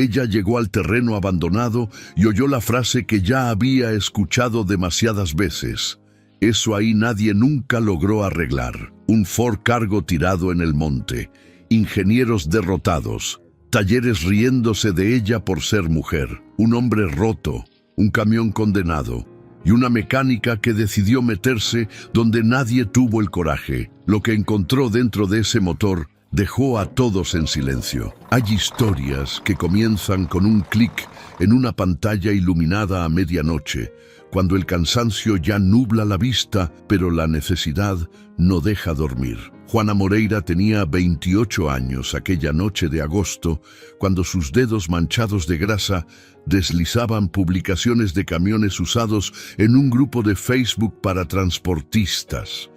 Ella llegó al terreno abandonado y oyó la frase que ya había escuchado demasiadas veces. Eso ahí nadie nunca logró arreglar. Un Ford Cargo tirado en el monte, ingenieros derrotados, talleres riéndose de ella por ser mujer, un hombre roto, un camión condenado y una mecánica que decidió meterse donde nadie tuvo el coraje. Lo que encontró dentro de ese motor dejó a todos en silencio. Hay historias que comienzan con un clic en una pantalla iluminada a medianoche, cuando el cansancio ya nubla la vista, pero la necesidad no deja dormir. Juana Moreira tenía 28 años aquella noche de agosto, cuando sus dedos manchados de grasa deslizaban publicaciones de camiones usados en un grupo de Facebook para transportistas,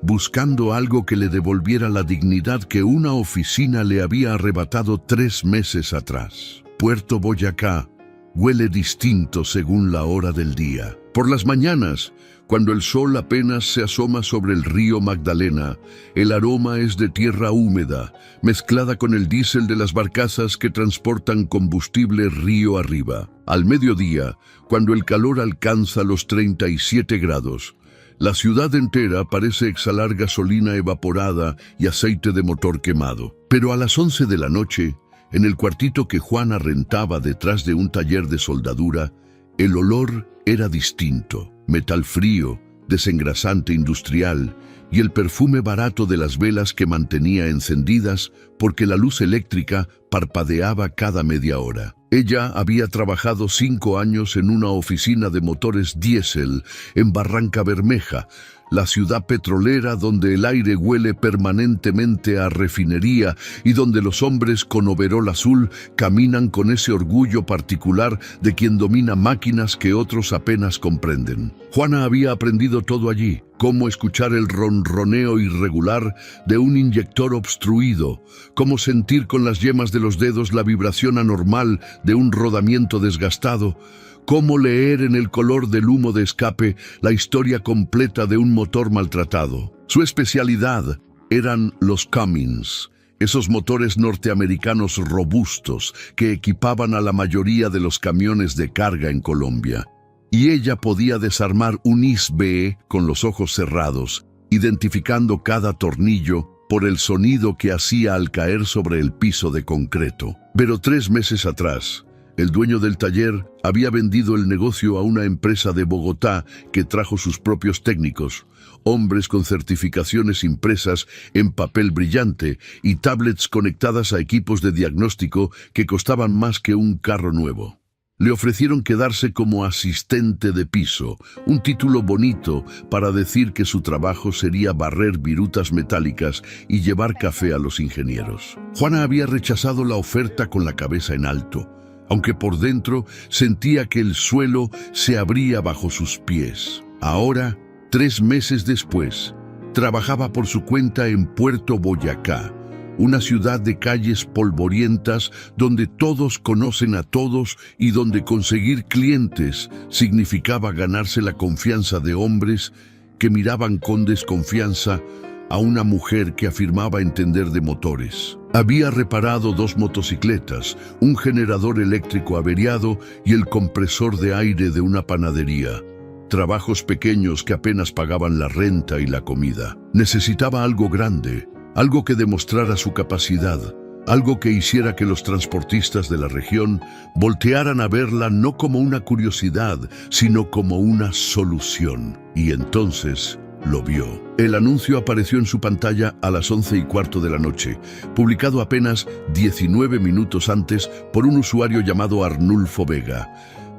buscando algo que le devolviera la dignidad que una oficina le había arrebatado 3 meses atrás. Puerto Boyacá huele distinto según la hora del día. Por las mañanas, cuando el sol apenas se asoma sobre el río Magdalena, el aroma es de tierra húmeda, mezclada con el diésel de las barcazas que transportan combustible río arriba. Al mediodía, cuando el calor alcanza los 37 grados, la ciudad entera parece exhalar gasolina evaporada y aceite de motor quemado. Pero a las 11 de la noche, en el cuartito que Juana rentaba detrás de un taller de soldadura, el olor era distinto. Metal frío, desengrasante industrial y el perfume barato de las velas que mantenía encendidas porque la luz eléctrica parpadeaba cada media hora. Ella había trabajado 5 años en una oficina de motores diésel en Barranca Bermeja, la ciudad petrolera donde el aire huele permanentemente a refinería y donde los hombres con overol azul caminan con ese orgullo particular de quien domina máquinas que otros apenas comprenden. Juana había aprendido todo allí: cómo escuchar el ronroneo irregular de un inyector obstruido, cómo sentir con las yemas de los dedos la vibración anormal de un rodamiento desgastado, cómo leer en el color del humo de escape la historia completa de un motor maltratado. Su especialidad eran los Cummins, esos motores norteamericanos robustos que equipaban a la mayoría de los camiones de carga en Colombia. Y ella podía desarmar un ISBE con los ojos cerrados, identificando cada tornillo por el sonido que hacía al caer sobre el piso de concreto. Pero 3 meses atrás, el dueño del taller había vendido el negocio a una empresa de Bogotá que trajo sus propios técnicos, hombres con certificaciones impresas en papel brillante y tablets conectadas a equipos de diagnóstico que costaban más que un carro nuevo. Le ofrecieron quedarse como asistente de piso, un título bonito para decir que su trabajo sería barrer virutas metálicas y llevar café a los ingenieros. Juana había rechazado la oferta con la cabeza en alto, aunque por dentro sentía que el suelo se abría bajo sus pies. Ahora, 3 meses después, trabajaba por su cuenta en Puerto Boyacá, una ciudad de calles polvorientas donde todos conocen a todos y donde conseguir clientes significaba ganarse la confianza de hombres que miraban con desconfianza a una mujer que afirmaba entender de motores. Había reparado 2 motocicletas, un generador eléctrico averiado y el compresor de aire de una panadería. Trabajos pequeños que apenas pagaban la renta y la comida. Necesitaba algo grande, algo que demostrara su capacidad, algo que hiciera que los transportistas de la región voltearan a verla no como una curiosidad, sino como una solución. Y entonces lo vio. El anuncio apareció en su pantalla a las 11:15 de la noche, publicado apenas 19 minutos antes por un usuario llamado Arnulfo Vega.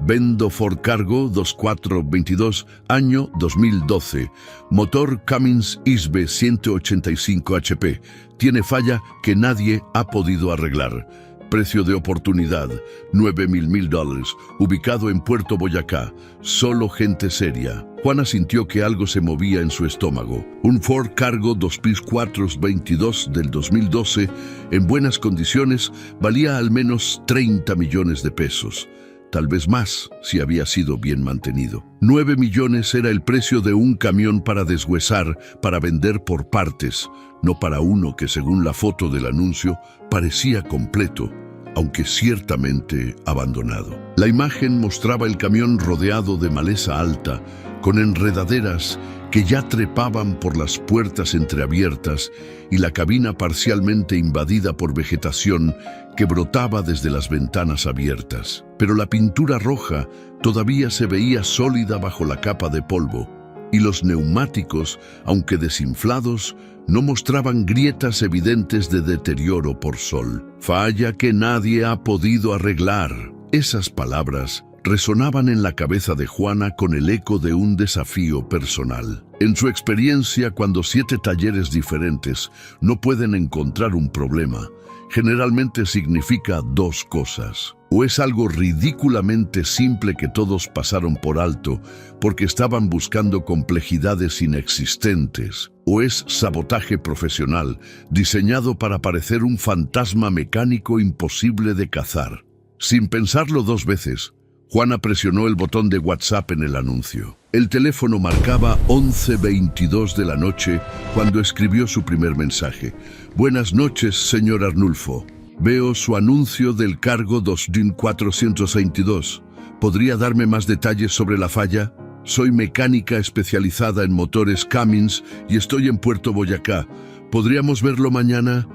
Vendo Ford Cargo 2422, año 2012. Motor Cummins ISBE 185 HP. Tiene falla que nadie ha podido arreglar. Precio de oportunidad, $9.000. Ubicado en Puerto Boyacá. Solo gente seria. Juana sintió que algo se movía en su estómago. Un Ford Cargo 2422 del 2012, en buenas condiciones, valía al menos 30 millones de pesos. Tal vez más si había sido bien mantenido. 9 millones era el precio de un camión para deshuesar, para vender por partes, no para uno que, según la foto del anuncio, parecía completo. aunque ciertamente abandonado. La imagen mostraba el camión rodeado de maleza alta, con enredaderas que ya trepaban por las puertas entreabiertas y la cabina parcialmente invadida por vegetación que brotaba desde las ventanas abiertas. Pero la pintura roja todavía se veía sólida bajo la capa de polvo, y los neumáticos, aunque desinflados, no mostraban grietas evidentes de deterioro por sol. Falla que nadie ha podido arreglar. Esas palabras resonaban en la cabeza de Juana con el eco de un desafío personal. En su experiencia, cuando 7 talleres diferentes no pueden encontrar un problema, generalmente significa 2 cosas. O es algo ridículamente simple que todos pasaron por alto porque estaban buscando complejidades inexistentes, o es sabotaje profesional diseñado para parecer un fantasma mecánico imposible de cazar. Sin pensarlo 2 veces, Juana presionó el botón de WhatsApp en el anuncio. El teléfono marcaba 11:22 de la noche cuando escribió su primer mensaje. Buenas noches, señor Arnulfo. Veo su anuncio del cargo 2422. ¿Podría darme más detalles sobre la falla? Soy mecánica especializada en motores Cummins y estoy en Puerto Boyacá. ¿Podríamos verlo mañana?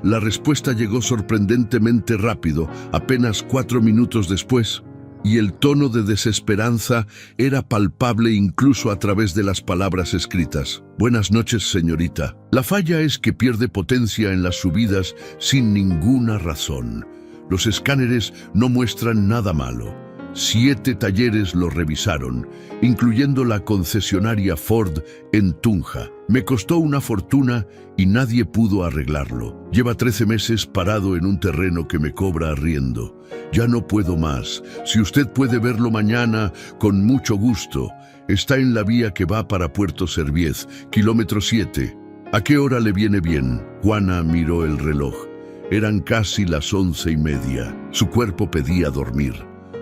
La respuesta llegó sorprendentemente rápido, apenas 4 minutos después, y el tono de desesperanza era palpable incluso a través de las palabras escritas. Buenas noches, señorita. La falla es que pierde potencia en las subidas sin ninguna razón. Los escáneres no muestran nada malo. 7 talleres lo revisaron, incluyendo la concesionaria Ford en Tunja. Me costó una fortuna y nadie pudo arreglarlo. Lleva 13 meses parado en un terreno que me cobra arriendo. Ya no puedo más. Si usted puede verlo mañana, con mucho gusto. Está en la vía que va para Puerto Serviez, kilómetro 7. ¿A qué hora le viene bien? Juana miró el reloj. Eran casi las 11:30. Su cuerpo pedía dormir,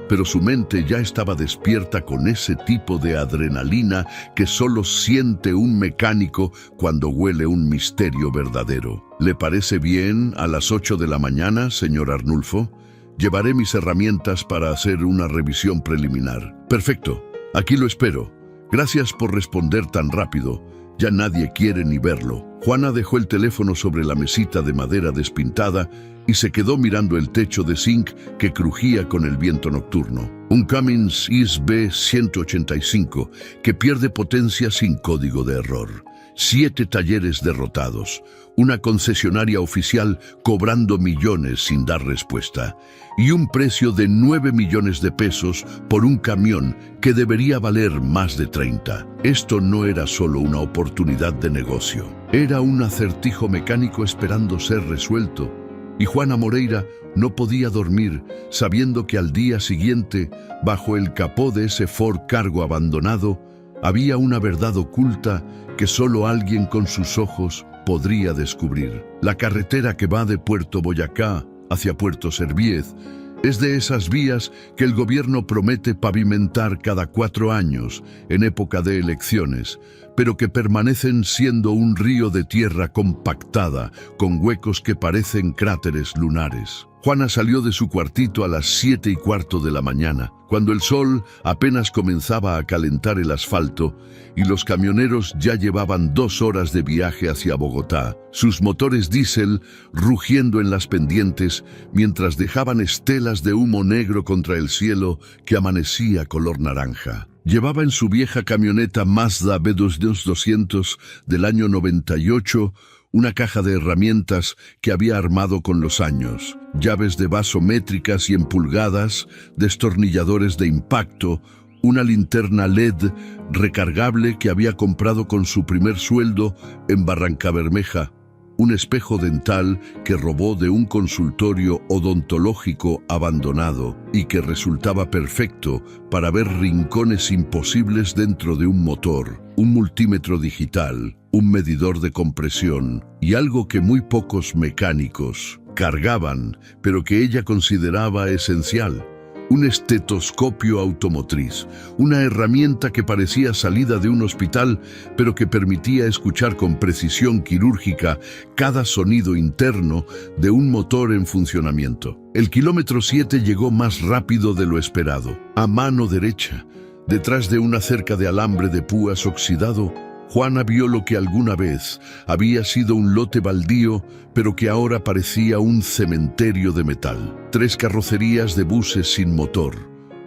pero su mente ya estaba despierta con ese tipo de adrenalina que solo siente un mecánico cuando huele un misterio verdadero. ¿Le parece bien a las 8 de la mañana, señor Arnulfo? Llevaré mis herramientas para hacer una revisión preliminar. Perfecto, aquí lo espero. Gracias por responder tan rápido. Ya nadie quiere ni verlo. Juana dejó el teléfono sobre la mesita de madera despintada y se quedó mirando el techo de zinc que crujía con el viento nocturno. Un Cummins ISB 185 que pierde potencia sin código de error. 7 talleres derrotados. Una concesionaria oficial cobrando millones sin dar respuesta. Y un precio de 9 millones de pesos por un camión que debería valer más de 30. Esto no era solo una oportunidad de negocio. Era un acertijo mecánico esperando ser resuelto. Y Juana Moreira no podía dormir sabiendo que al día siguiente, bajo el capó de ese Ford Cargo abandonado, había una verdad oculta que solo alguien con sus ojos podría descubrir. La carretera que va de Puerto Boyacá hacia Puerto Serviez es de esas vías que el gobierno promete pavimentar cada 4 años en época de elecciones, pero que permanecen siendo un río de tierra compactada con huecos que parecen cráteres lunares. Juana salió de su cuartito a las 7:15 de la mañana, cuando el sol apenas comenzaba a calentar el asfalto y los camioneros ya llevaban 2 horas de viaje hacia Bogotá, sus motores diésel rugiendo en las pendientes mientras dejaban estelas de humo negro contra el cielo que amanecía color naranja. Llevaba en su vieja camioneta Mazda B2200 del año 98 una caja de herramientas que había armado con los años, llaves de vaso métricas y empulgadas, destornilladores de impacto, una linterna LED recargable que había comprado con su primer sueldo en Barrancabermeja, un espejo dental que robó de un consultorio odontológico abandonado y que resultaba perfecto para ver rincones imposibles dentro de un motor, un multímetro digital, un medidor de compresión y algo que muy pocos mecánicos cargaban, pero que ella consideraba esencial: un estetoscopio automotriz, una herramienta que parecía salida de un hospital, pero que permitía escuchar con precisión quirúrgica cada sonido interno de un motor en funcionamiento. El kilómetro 7 llegó más rápido de lo esperado. A mano derecha, detrás de una cerca de alambre de púas oxidado, Juana vio lo que alguna vez había sido un lote baldío, pero que ahora parecía un cementerio de metal. 3 carrocerías de buses sin motor,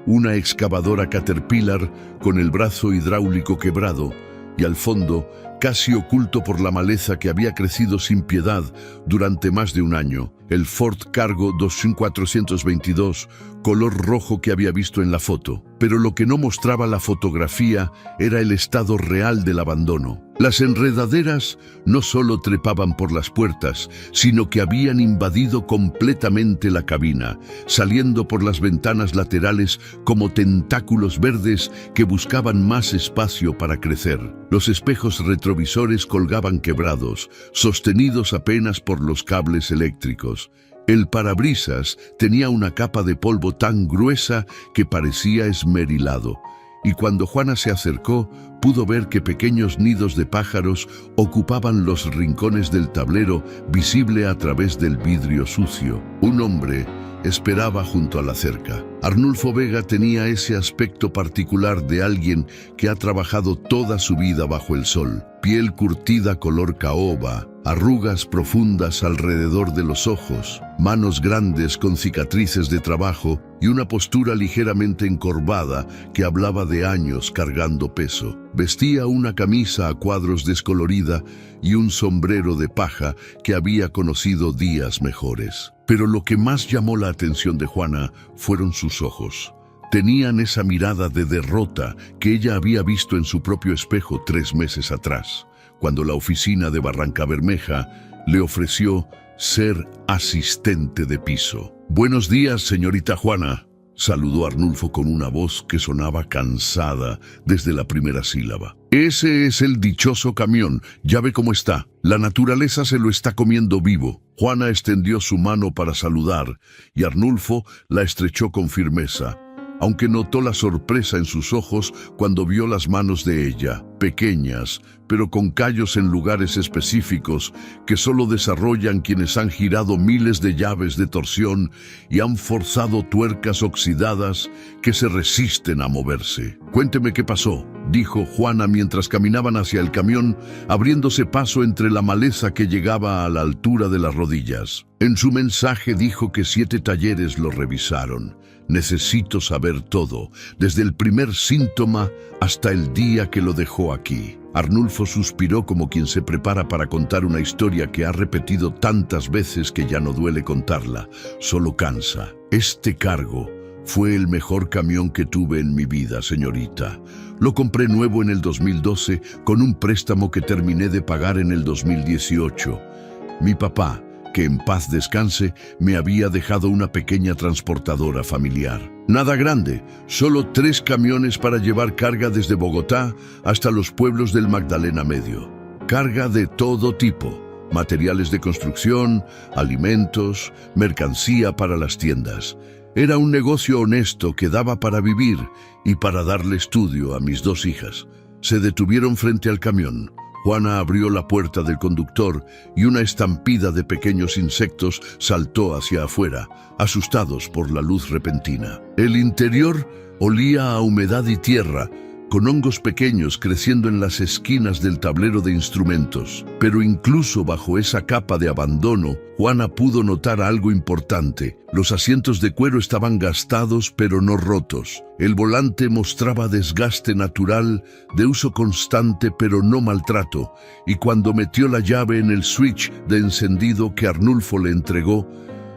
una excavadora Caterpillar con el brazo hidráulico quebrado y al fondo, casi oculto por la maleza que había crecido sin piedad durante más de un año, el Ford Cargo 2422, color rojo que había visto en la foto. Pero lo que no mostraba la fotografía era el estado real del abandono. Las enredaderas no solo trepaban por las puertas, sino que habían invadido completamente la cabina, saliendo por las ventanas laterales como tentáculos verdes que buscaban más espacio para crecer. Los espejos retrovisores colgaban quebrados, sostenidos apenas por los cables eléctricos. El parabrisas tenía una capa de polvo tan gruesa que parecía esmerilado, y cuando Juana se acercó, pudo ver que pequeños nidos de pájaros ocupaban los rincones del tablero, visible a través del vidrio sucio. Un hombre esperaba junto a la cerca. Arnulfo Vega tenía ese aspecto particular de alguien que ha trabajado toda su vida bajo el sol. Piel curtida color caoba, arrugas profundas alrededor de los ojos, manos grandes con cicatrices de trabajo y una postura ligeramente encorvada que hablaba de años cargando peso. Vestía una camisa a cuadros descolorida y un sombrero de paja que había conocido días mejores. Pero lo que más llamó la atención de Juana fueron sus ojos. Tenían esa mirada de derrota que ella había visto en su propio espejo 3 meses atrás, cuando la oficina de Barrancabermeja le ofreció ser asistente de piso. «Buenos días, señorita Juana», saludó Arnulfo con una voz que sonaba cansada desde la primera sílaba. «Ese es el dichoso camión, ya ve cómo está. La naturaleza se lo está comiendo vivo». Juana extendió su mano para saludar y Arnulfo la estrechó con firmeza, aunque notó la sorpresa en sus ojos cuando vio las manos de ella, pequeñas, pero con callos en lugares específicos que solo desarrollan quienes han girado miles de llaves de torsión y han forzado tuercas oxidadas que se resisten a moverse. «Cuénteme qué pasó», dijo Juana mientras caminaban hacia el camión, abriéndose paso entre la maleza que llegaba a la altura de las rodillas. En su mensaje dijo que 7 talleres lo revisaron. «Necesito saber todo, desde el primer síntoma hasta el día que lo dejó aquí». Arnulfo suspiró como quien se prepara para contar una historia que ha repetido tantas veces que ya no duele contarla, solo cansa. «Este cargo fue el mejor camión que tuve en mi vida, señorita. Lo compré nuevo en el 2012 con un préstamo que terminé de pagar en el 2018. Mi papá, que en paz descanse, me había dejado una pequeña transportadora familiar. Nada grande, solo 3 camiones para llevar carga desde Bogotá hasta los pueblos del Magdalena Medio. Carga de todo tipo, materiales de construcción, alimentos, mercancía para las tiendas. Era un negocio honesto que daba para vivir y para darle estudio a mis 2 hijas. Se detuvieron frente al camión. Juana abrió la puerta del conductor y una estampida de pequeños insectos saltó hacia afuera, asustados por la luz repentina. El interior olía a humedad y tierra, con hongos pequeños creciendo en las esquinas del tablero de instrumentos. Pero incluso bajo esa capa de abandono, Juana pudo notar algo importante. Los asientos de cuero estaban gastados pero no rotos. El volante mostraba desgaste natural, de uso constante pero no maltrato, y cuando metió la llave en el switch de encendido que Arnulfo le entregó,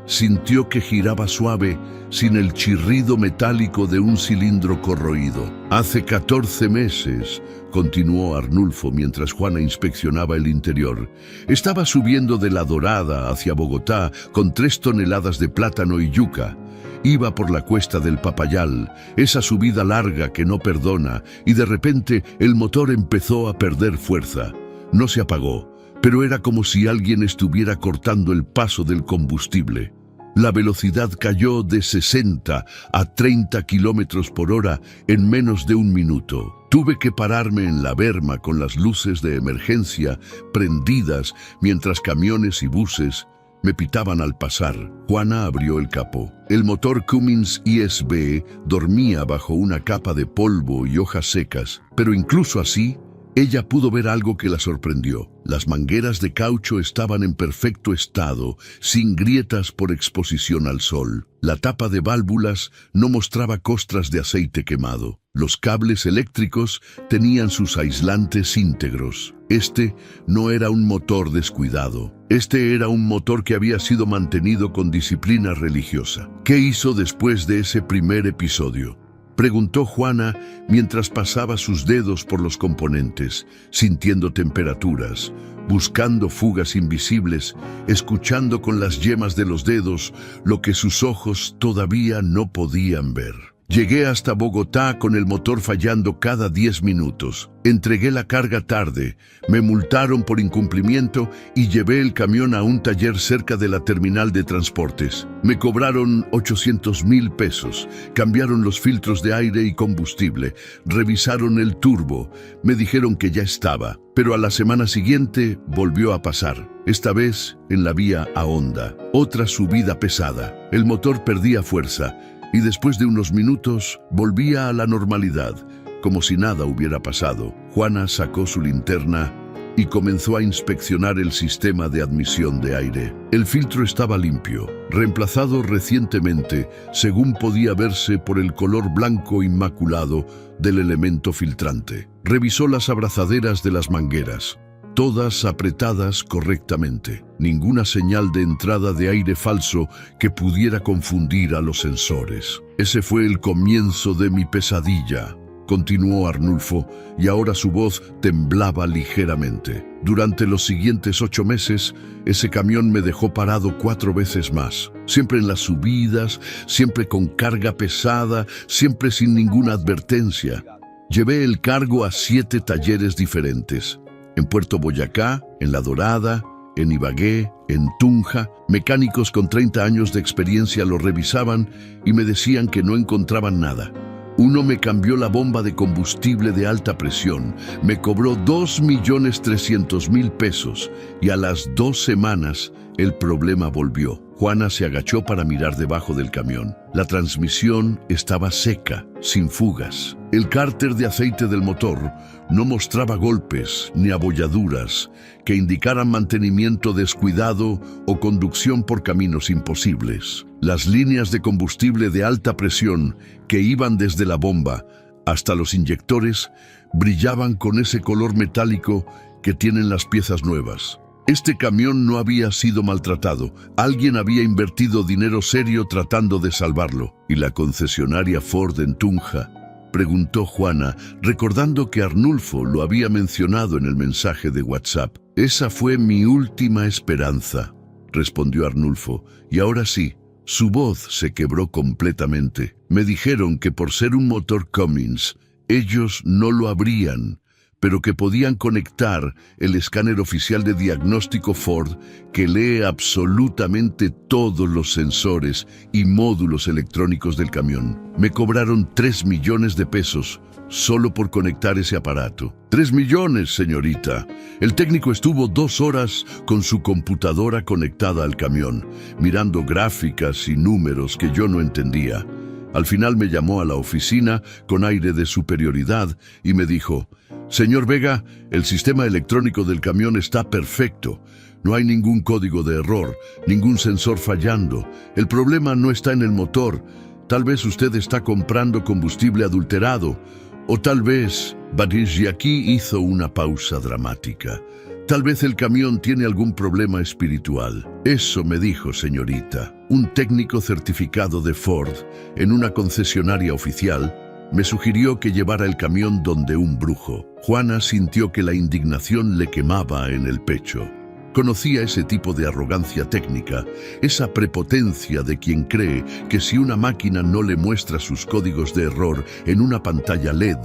sintió que giraba suave, sin el chirrido metálico de un cilindro corroído. «Hace 14 meses», continuó Arnulfo mientras Juana inspeccionaba el interior, «estaba subiendo de La Dorada hacia Bogotá con 3 toneladas de plátano y yuca. Iba por la cuesta del Papayal, esa subida larga que no perdona, y de repente el motor empezó a perder fuerza. No se apagó, pero era como si alguien estuviera cortando el paso del combustible. La velocidad cayó de 60 a 30 kilómetros por hora en menos de un minuto. Tuve que pararme en la berma con las luces de emergencia prendidas mientras camiones y buses me pitaban al pasar. Juana abrió el capó. El motor Cummins ISB dormía bajo una capa de polvo y hojas secas, pero incluso así, ella pudo ver algo que la sorprendió. Las mangueras de caucho estaban en perfecto estado, sin grietas por exposición al sol. La tapa de válvulas no mostraba costras de aceite quemado. Los cables eléctricos tenían sus aislantes íntegros. Este no era un motor descuidado. Este era un motor que había sido mantenido con disciplina religiosa. ¿Qué hizo después de ese primer episodio?, preguntó Juana mientras pasaba sus dedos por los componentes, sintiendo temperaturas, buscando fugas invisibles, escuchando con las yemas de los dedos lo que sus ojos todavía no podían ver. Llegué hasta Bogotá con el motor fallando cada 10 minutos. Entregué la carga tarde, me multaron por incumplimiento y llevé el camión a un taller cerca de la terminal de transportes. Me cobraron 800,000 pesos, cambiaron los filtros de aire y combustible, revisaron el turbo, me dijeron que ya estaba, pero a la semana siguiente volvió a pasar. Esta vez en la vía a Honda. Otra subida pesada. El motor perdía fuerza y después de unos minutos volvía a la normalidad, como si nada hubiera pasado. Juana sacó su linterna y comenzó a inspeccionar el sistema de admisión de aire. El filtro estaba limpio, reemplazado recientemente, según podía verse por el color blanco inmaculado del elemento filtrante. Revisó las abrazaderas de las mangueras, todas apretadas correctamente. Ninguna señal de entrada de aire falso que pudiera confundir a los sensores. Ese fue el comienzo de mi pesadilla, continuó Arnulfo, y ahora su voz temblaba ligeramente. Durante los siguientes 8 meses, ese camión me dejó parado 4 veces más. Siempre en las subidas, siempre con carga pesada, siempre sin ninguna advertencia. Llevé el cargo a 7 talleres diferentes. En Puerto Boyacá, en La Dorada, en Ibagué, en Tunja, mecánicos con 30 años de experiencia lo revisaban y me decían que no encontraban nada. Uno me cambió la bomba de combustible de alta presión, me cobró 2.300.000 pesos y a las 2 semanas el problema volvió. Juana se agachó para mirar debajo del camión. La transmisión estaba seca, sin fugas. El cárter de aceite del motor no mostraba golpes ni abolladuras que indicaran mantenimiento descuidado o conducción por caminos imposibles. Las líneas de combustible de alta presión que iban desde la bomba hasta los inyectores brillaban con ese color metálico que tienen las piezas nuevas. Este camión no había sido maltratado. Alguien había invertido dinero serio tratando de salvarlo. ¿Y la concesionaria Ford en Tunja?, preguntó Juana, recordando que Arnulfo lo había mencionado en el mensaje de WhatsApp. Esa fue mi última esperanza, respondió Arnulfo, y ahora sí. Su voz se quebró completamente. Me dijeron que por ser un motor Cummins, ellos no lo abrían, pero que podían conectar el escáner oficial de diagnóstico Ford que lee absolutamente todos los sensores y módulos electrónicos del camión. Me cobraron 3 millones de pesos solo por conectar ese aparato. 3 millones, señorita. El técnico estuvo 2 horas con su computadora conectada al camión, mirando gráficas y números que yo no entendía. Al final me llamó a la oficina con aire de superioridad y me dijo: «Señor Vega, el sistema electrónico del camión está perfecto. No hay ningún código de error, ningún sensor fallando. El problema no está en el motor. Tal vez usted está comprando combustible adulterado. O tal vez...» Y aquí hizo una pausa dramática. «Tal vez el camión tiene algún problema espiritual». Eso me dijo, señorita. Un técnico certificado de Ford, en una concesionaria oficial, me sugirió que llevara el camión donde un brujo. Juana sintió que la indignación le quemaba en el pecho. Conocía ese tipo de arrogancia técnica, esa prepotencia de quien cree que si una máquina no le muestra sus códigos de error en una pantalla LED,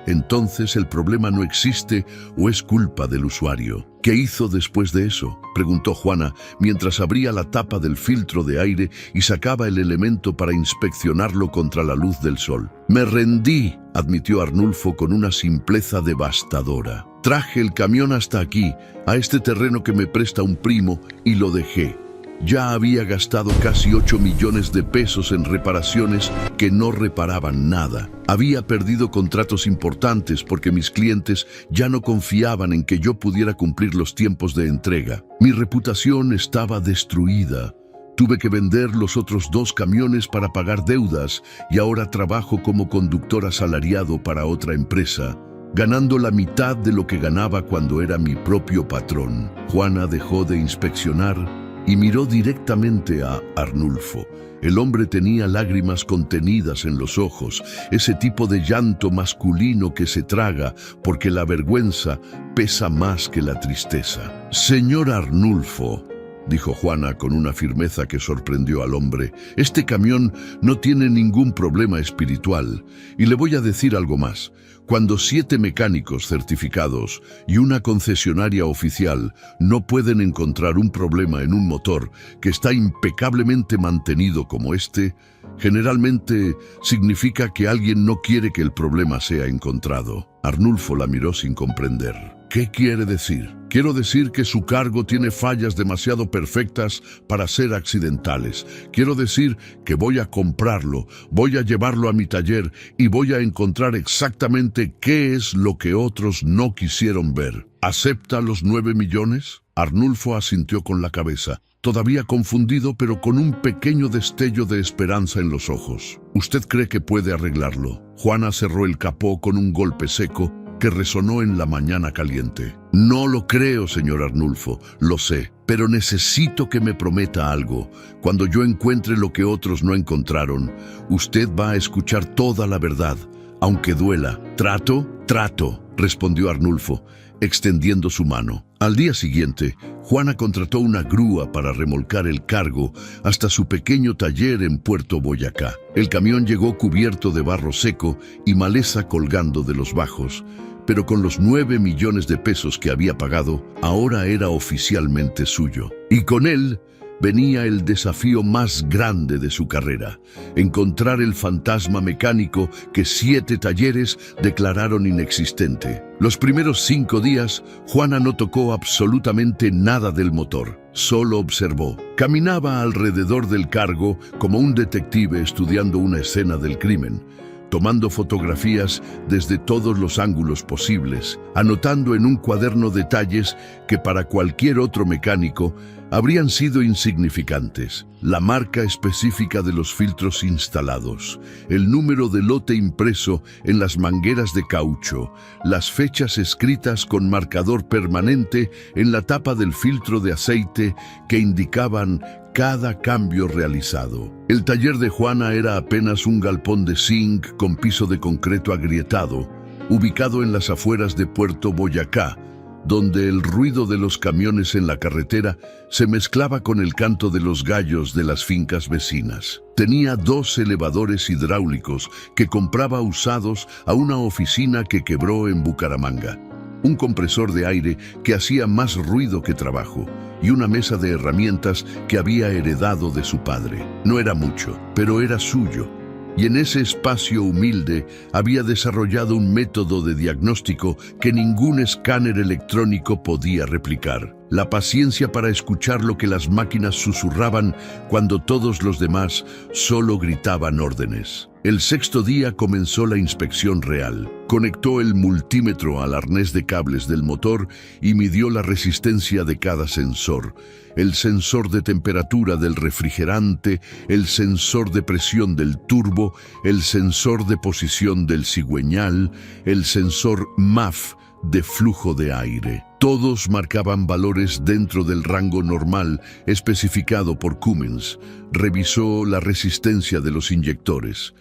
Entonces el problema no existe o es culpa del usuario. ¿Qué hizo después de eso?, preguntó Juana mientras abría la tapa del filtro de aire y sacaba el elemento para inspeccionarlo contra la luz del sol. Me rendí, admitió Arnulfo con una simpleza devastadora. Traje el camión hasta aquí, a este terreno que me presta un primo, y lo dejé. Ya había gastado casi 8 millones de pesos en reparaciones que no reparaban nada. Había perdido contratos importantes porque mis clientes ya no confiaban en que yo pudiera cumplir los tiempos de entrega. Mi reputación estaba destruida. Tuve que vender los otros 2 camiones para pagar deudas y ahora trabajo como conductor asalariado para otra empresa, ganando la mitad de lo que ganaba cuando era mi propio patrón. Juana dejó de inspeccionar y miró directamente a Arnulfo. El hombre tenía lágrimas contenidas en los ojos, ese tipo de llanto masculino que se traga porque la vergüenza pesa más que la tristeza. Señor Arnulfo, dijo Juana con una firmeza que sorprendió al hombre, este camión no tiene ningún problema espiritual. Y le voy a decir algo más. Cuando 7 mecánicos certificados y una concesionaria oficial no pueden encontrar un problema en un motor que está impecablemente mantenido como este, generalmente significa que alguien no quiere que el problema sea encontrado. Arnulfo la miró sin comprender. ¿Qué quiere decir? Quiero decir que su cargo tiene fallas demasiado perfectas para ser accidentales. Quiero decir que voy a comprarlo, voy a llevarlo a mi taller y voy a encontrar exactamente qué es lo que otros no quisieron ver. ¿Acepta los 9 millones? Arnulfo asintió con la cabeza, todavía confundido pero con un pequeño destello de esperanza en los ojos. ¿Usted cree que puede arreglarlo? Juana cerró el capó con un golpe seco que resonó en la mañana caliente. No lo creo, señor Arnulfo, lo sé, pero necesito que me prometa algo. Cuando yo encuentre lo que otros no encontraron, usted va a escuchar toda la verdad, aunque duela. ¿Trato? Trato, respondió Arnulfo, extendiendo su mano. Al día siguiente, Juana contrató una grúa para remolcar el cargo hasta su pequeño taller en Puerto Boyacá. El camión llegó cubierto de barro seco y maleza colgando de los bajos, pero con los 9 millones de pesos que había pagado, ahora era oficialmente suyo. Y con él venía el desafío más grande de su carrera: encontrar el fantasma mecánico que 7 talleres declararon inexistente. Los primeros 5 días, Juana no tocó absolutamente nada del motor, solo observó. Caminaba alrededor del cargo como un detective estudiando una escena del crimen, tomando fotografías desde todos los ángulos posibles, anotando en un cuaderno detalles que para cualquier otro mecánico habrían sido insignificantes: la marca específica de los filtros instalados, el número de lote impreso en las mangueras de caucho, las fechas escritas con marcador permanente en la tapa del filtro de aceite que indicaban cada cambio realizado. El taller de Juana era apenas un galpón de zinc con piso de concreto agrietado, ubicado en las afueras de Puerto Boyacá, donde el ruido de los camiones en la carretera se mezclaba con el canto de los gallos de las fincas vecinas. Tenía 2 elevadores hidráulicos que compraba usados a una oficina que quebró en Bucaramanga, un compresor de aire que hacía más ruido que trabajo, y una mesa de herramientas que había heredado de su padre. No era mucho, pero era suyo. Y en ese espacio humilde había desarrollado un método de diagnóstico que ningún escáner electrónico podía replicar: la paciencia para escuchar lo que las máquinas susurraban cuando todos los demás solo gritaban órdenes. El 6.º día comenzó la inspección real. Conectó el multímetro al arnés de cables del motor y midió la resistencia de cada sensor: el sensor de temperatura del refrigerante, el sensor de presión del turbo, el sensor de posición del cigüeñal, el sensor MAF de flujo de aire. Todos marcaban valores dentro del rango normal especificado por Cummins. Revisó la resistencia de los inyectores: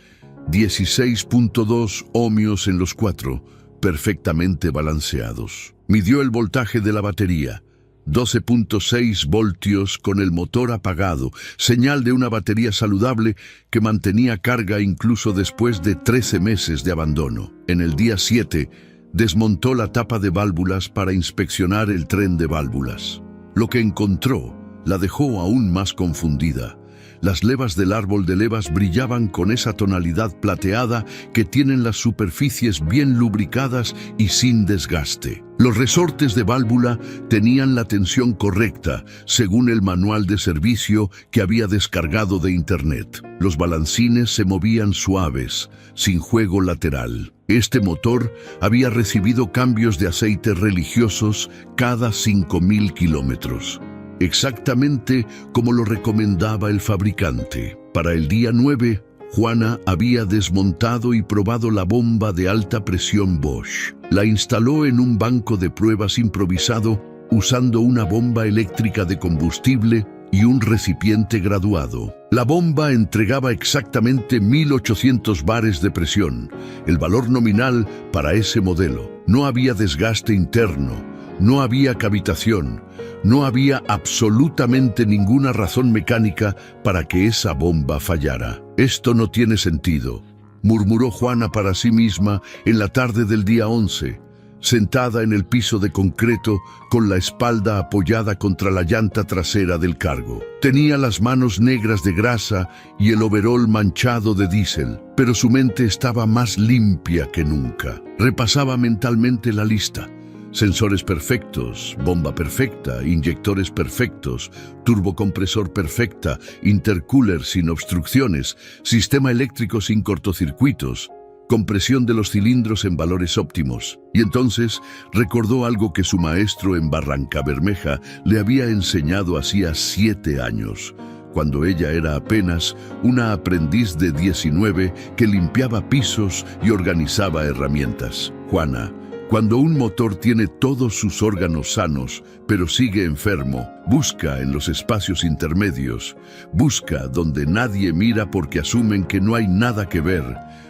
16.2 ohmios en los 4, perfectamente balanceados. Midió el voltaje de la batería: 12.6 voltios con el motor apagado, señal de una batería saludable que mantenía carga incluso después de 13 meses de abandono. En el día 7, desmontó la tapa de válvulas para inspeccionar el tren de válvulas. Lo que encontró la dejó aún más confundida. Las levas del árbol de levas brillaban con esa tonalidad plateada que tienen las superficies bien lubricadas y sin desgaste. Los resortes de válvula tenían la tensión correcta, según el manual de servicio que había descargado de internet. Los balancines se movían suaves, sin juego lateral. Este motor había recibido cambios de aceite religiosos cada 5.000 kilómetros. Exactamente como lo recomendaba el fabricante. Para el día 9, Juana había desmontado y probado la bomba de alta presión Bosch. La instaló en un banco de pruebas improvisado usando una bomba eléctrica de combustible y un recipiente graduado. La bomba entregaba exactamente 1.800 bares de presión, el valor nominal para ese modelo. No había desgaste interno. No había cavitación, no había absolutamente ninguna razón mecánica para que esa bomba fallara. «Esto no tiene sentido», murmuró Juana para sí misma en la tarde del día 11, sentada en el piso de concreto con la espalda apoyada contra la llanta trasera del cargo. Tenía las manos negras de grasa y el overol manchado de diésel, pero su mente estaba más limpia que nunca. Repasaba mentalmente la lista. Sensores perfectos, bomba perfecta, inyectores perfectos, turbocompresor perfecta, intercooler sin obstrucciones, sistema eléctrico sin cortocircuitos, compresión de los cilindros en valores óptimos. Y entonces recordó algo que su maestro en Barrancabermeja le había enseñado hacía 7 años, cuando ella era apenas una aprendiz de 19 que limpiaba pisos y organizaba herramientas. Juana, cuando un motor tiene todos sus órganos sanos, pero sigue enfermo, busca en los espacios intermedios, busca donde nadie mira porque asumen que no hay nada que ver,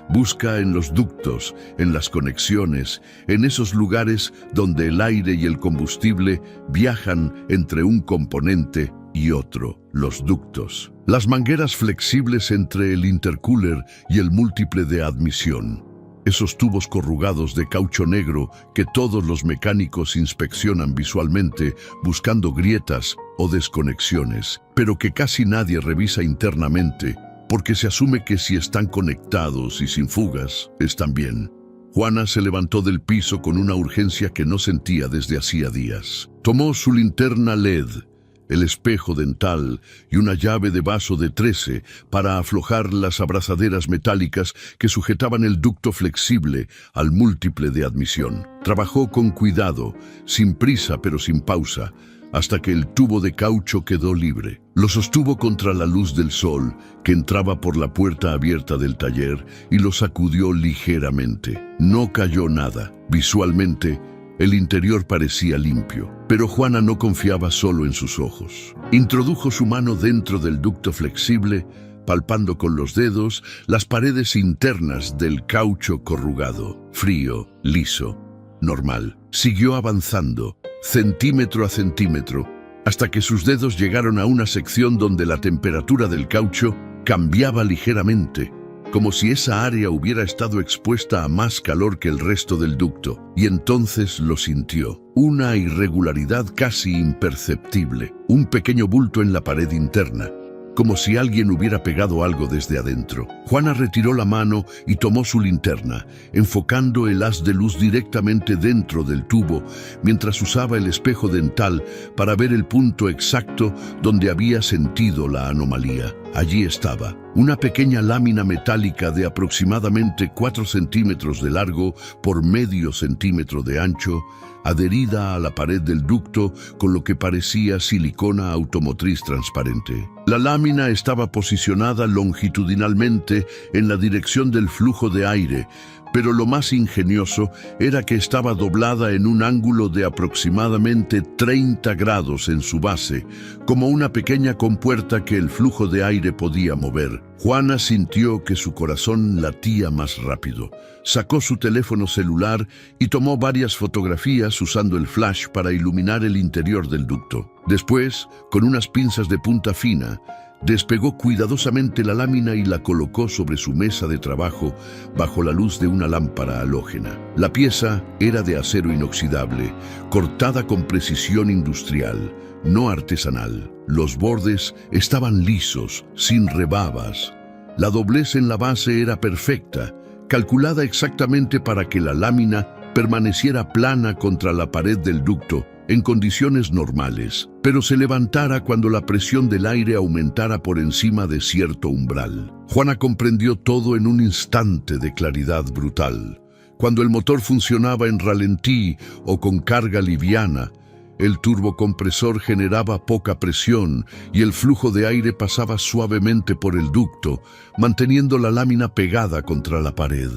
busca en los ductos, en las conexiones, en esos lugares donde el aire y el combustible viajan entre un componente y otro, los ductos. Las mangueras flexibles entre el intercooler y el múltiple de admisión. Esos tubos corrugados de caucho negro que todos los mecánicos inspeccionan visualmente buscando grietas o desconexiones, pero que casi nadie revisa internamente porque se asume que si están conectados y sin fugas, están bien. Juana se levantó del piso con una urgencia que no sentía desde hacía días. Tomó su linterna LED, el espejo dental y una llave de vaso de 13 para aflojar las abrazaderas metálicas que sujetaban el ducto flexible al múltiple de admisión. Trabajó con cuidado, sin prisa pero sin pausa, hasta que el tubo de caucho quedó libre. Lo sostuvo contra la luz del sol que entraba por la puerta abierta del taller y lo sacudió ligeramente. No cayó nada. Visualmente, el interior parecía limpio, pero Juana no confiaba solo en sus ojos. Introdujo su mano dentro del ducto flexible, palpando con los dedos las paredes internas del caucho corrugado, frío, liso, normal. Siguió avanzando, centímetro a centímetro, hasta que sus dedos llegaron a una sección donde la temperatura del caucho cambiaba ligeramente, como si esa área hubiera estado expuesta a más calor que el resto del ducto, y entonces lo sintió. Una irregularidad casi imperceptible, un pequeño bulto en la pared interna, como si alguien hubiera pegado algo desde adentro. Juana retiró la mano y tomó su linterna, enfocando el haz de luz directamente dentro del tubo, mientras usaba el espejo dental para ver el punto exacto donde había sentido la anomalía. Allí estaba, una pequeña lámina metálica de aproximadamente 4 centímetros de largo por medio centímetro de ancho, adherida a la pared del ducto con lo que parecía silicona automotriz transparente. La lámina estaba posicionada longitudinalmente en la dirección del flujo de aire, Pero lo más ingenioso era que estaba doblada en un ángulo de aproximadamente 30 grados en su base, como una pequeña compuerta que el flujo de aire podía mover. Juana sintió que su corazón latía más rápido. Sacó su teléfono celular y tomó varias fotografías usando el flash para iluminar el interior del ducto. Después, con unas pinzas de punta fina, despegó cuidadosamente la lámina y la colocó sobre su mesa de trabajo bajo la luz de una lámpara halógena. La pieza era de acero inoxidable, cortada con precisión industrial, no artesanal. Los bordes estaban lisos, sin rebabas. La doblez en la base era perfecta, calculada exactamente para que la lámina permaneciera plana contra la pared del ducto en condiciones normales, pero se levantara cuando la presión del aire aumentara por encima de cierto umbral. Juana comprendió todo en un instante de claridad brutal. Cuando el motor funcionaba en ralentí o con carga liviana, el turbocompresor generaba poca presión y el flujo de aire pasaba suavemente por el ducto, manteniendo la lámina pegada contra la pared.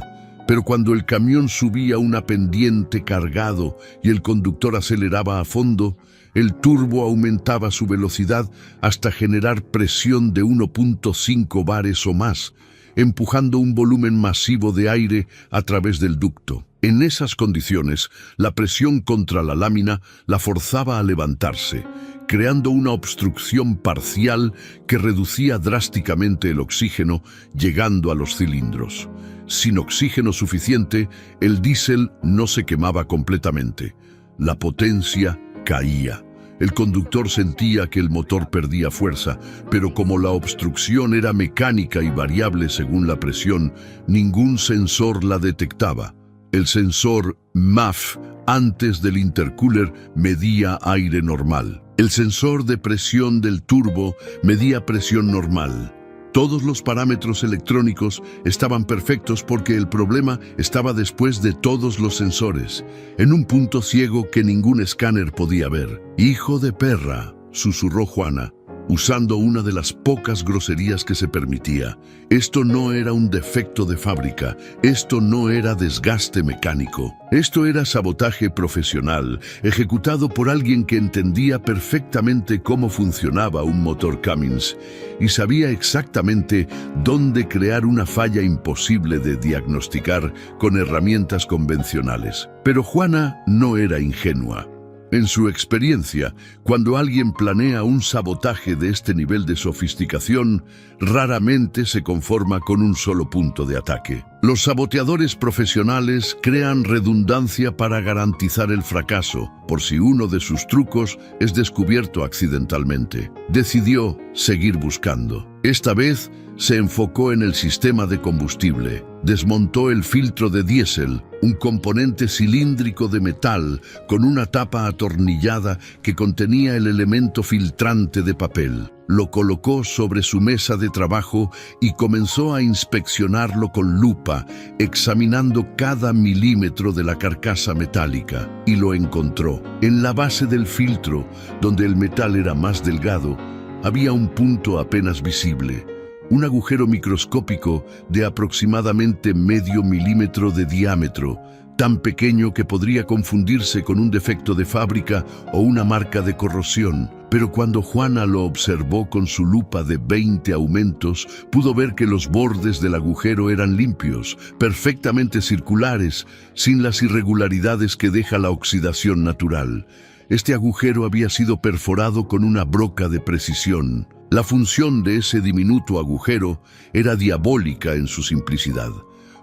Pero cuando el camión subía una pendiente cargado y el conductor aceleraba a fondo, el turbo aumentaba su velocidad hasta generar presión de 1.5 bares o más, empujando un volumen masivo de aire a través del ducto. En esas condiciones, la presión contra la lámina la forzaba a levantarse, creando una obstrucción parcial que reducía drásticamente el oxígeno, llegando a los cilindros. Sin oxígeno suficiente, el diésel no se quemaba completamente. La potencia caía. El conductor sentía que el motor perdía fuerza, pero como la obstrucción era mecánica y variable según la presión, ningún sensor la detectaba. El sensor MAF, antes del intercooler, medía aire normal. El sensor de presión del turbo medía presión normal. Todos los parámetros electrónicos estaban perfectos porque el problema estaba después de todos los sensores, en un punto ciego que ningún escáner podía ver. «Hijo de perra», susurró Juana, usando una de las pocas groserías que se permitía. Esto no era un defecto de fábrica, esto no era desgaste mecánico. Esto era sabotaje profesional, ejecutado por alguien que entendía perfectamente cómo funcionaba un motor Cummins y sabía exactamente dónde crear una falla imposible de diagnosticar con herramientas convencionales. Pero Juana no era ingenua. En su experiencia, cuando alguien planea un sabotaje de este nivel de sofisticación, raramente se conforma con un solo punto de ataque. Los saboteadores profesionales crean redundancia para garantizar el fracaso, por si uno de sus trucos es descubierto accidentalmente. Decidió seguir buscando. Esta vez se enfocó en el sistema de combustible. Desmontó el filtro de diésel, un componente cilíndrico de metal con una tapa atornillada que contenía el elemento filtrante de papel. Lo colocó sobre su mesa de trabajo y comenzó a inspeccionarlo con lupa, examinando cada milímetro de la carcasa metálica. Y lo encontró. En la base del filtro, donde el metal era más delgado, había un punto apenas visible. Un agujero microscópico de aproximadamente medio milímetro de diámetro, tan pequeño que podría confundirse con un defecto de fábrica o una marca de corrosión. Pero cuando Juana lo observó con su lupa de 20 aumentos, pudo ver que los bordes del agujero eran limpios, perfectamente circulares, sin las irregularidades que deja la oxidación natural. Este agujero había sido perforado con una broca de precisión. La función de ese diminuto agujero era diabólica en su simplicidad.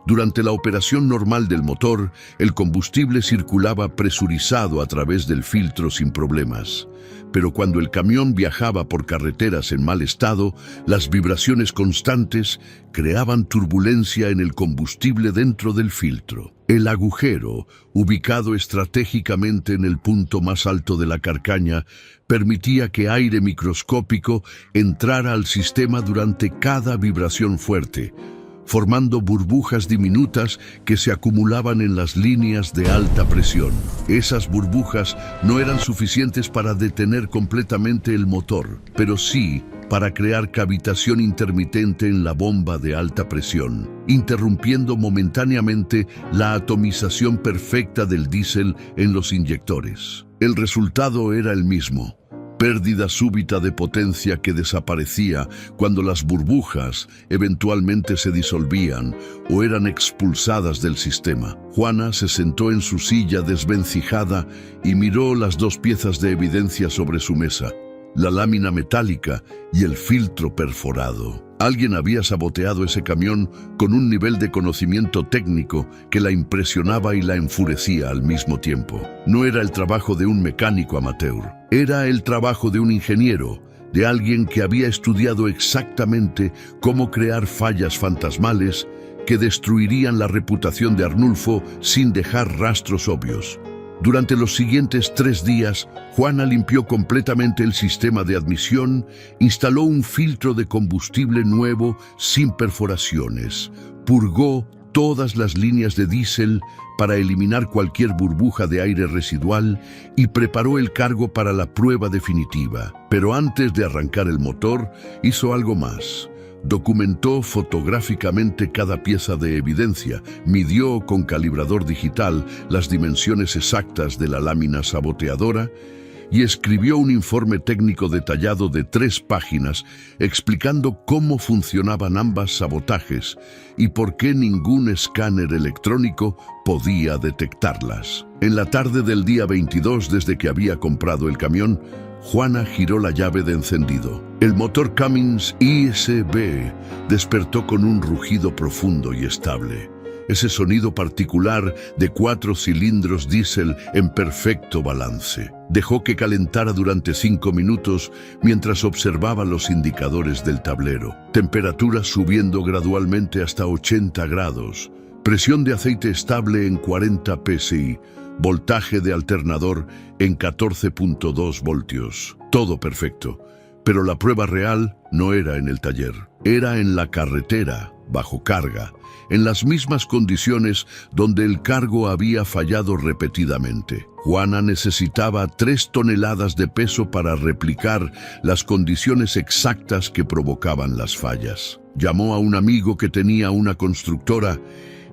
Durante la operación normal del motor, el combustible circulaba presurizado a través del filtro sin problemas. Pero cuando el camión viajaba por carreteras en mal estado, las vibraciones constantes creaban turbulencia en el combustible dentro del filtro. El agujero, ubicado estratégicamente en el punto más alto de la carcaña, permitía que aire microscópico entrara al sistema durante cada vibración fuerte, formando burbujas diminutas que se acumulaban en las líneas de alta presión. Esas burbujas no eran suficientes para detener completamente el motor, pero sí para crear cavitación intermitente en la bomba de alta presión, interrumpiendo momentáneamente la atomización perfecta del diésel en los inyectores. El resultado era el mismo: pérdida súbita de potencia que desaparecía cuando las burbujas eventualmente se disolvían o eran expulsadas del sistema. Juana se sentó en su silla desvencijada y miró las dos piezas de evidencia sobre su mesa, la lámina metálica y el filtro perforado. Alguien había saboteado ese camión con un nivel de conocimiento técnico que la impresionaba y la enfurecía al mismo tiempo. No era el trabajo de un mecánico amateur, era el trabajo de un ingeniero, de alguien que había estudiado exactamente cómo crear fallas fantasmales que destruirían la reputación de Arnulfo sin dejar rastros obvios. Durante los siguientes 3 días, Juana limpió completamente el sistema de admisión, instaló un filtro de combustible nuevo sin perforaciones, purgó todas las líneas de diésel para eliminar cualquier burbuja de aire residual y preparó el cargo para la prueba definitiva. Pero antes de arrancar el motor, hizo algo más. Documentó fotográficamente cada pieza de evidencia, midió con calibrador digital las dimensiones exactas de la lámina saboteadora y escribió un informe técnico detallado de 3 páginas explicando cómo funcionaban ambas sabotajes y por qué ningún escáner electrónico podía detectarlas. En la tarde del día 22 desde que había comprado el camión, Juana giró la llave de encendido. El motor Cummins ISB despertó con un rugido profundo y estable. Ese sonido particular de 4 cilindros diésel en perfecto balance. Dejó que calentara durante 5 minutos mientras observaba los indicadores del tablero. Temperatura subiendo gradualmente hasta 80 grados. Presión de aceite estable en 40 psi. Voltaje de alternador en 14.2 voltios. Todo perfecto. Pero la prueba real no era en el taller. Era en la carretera, bajo carga, en las mismas condiciones donde el cargo había fallado repetidamente. Juana necesitaba 3 toneladas de peso para replicar las condiciones exactas que provocaban las fallas. Llamó a un amigo que tenía una constructora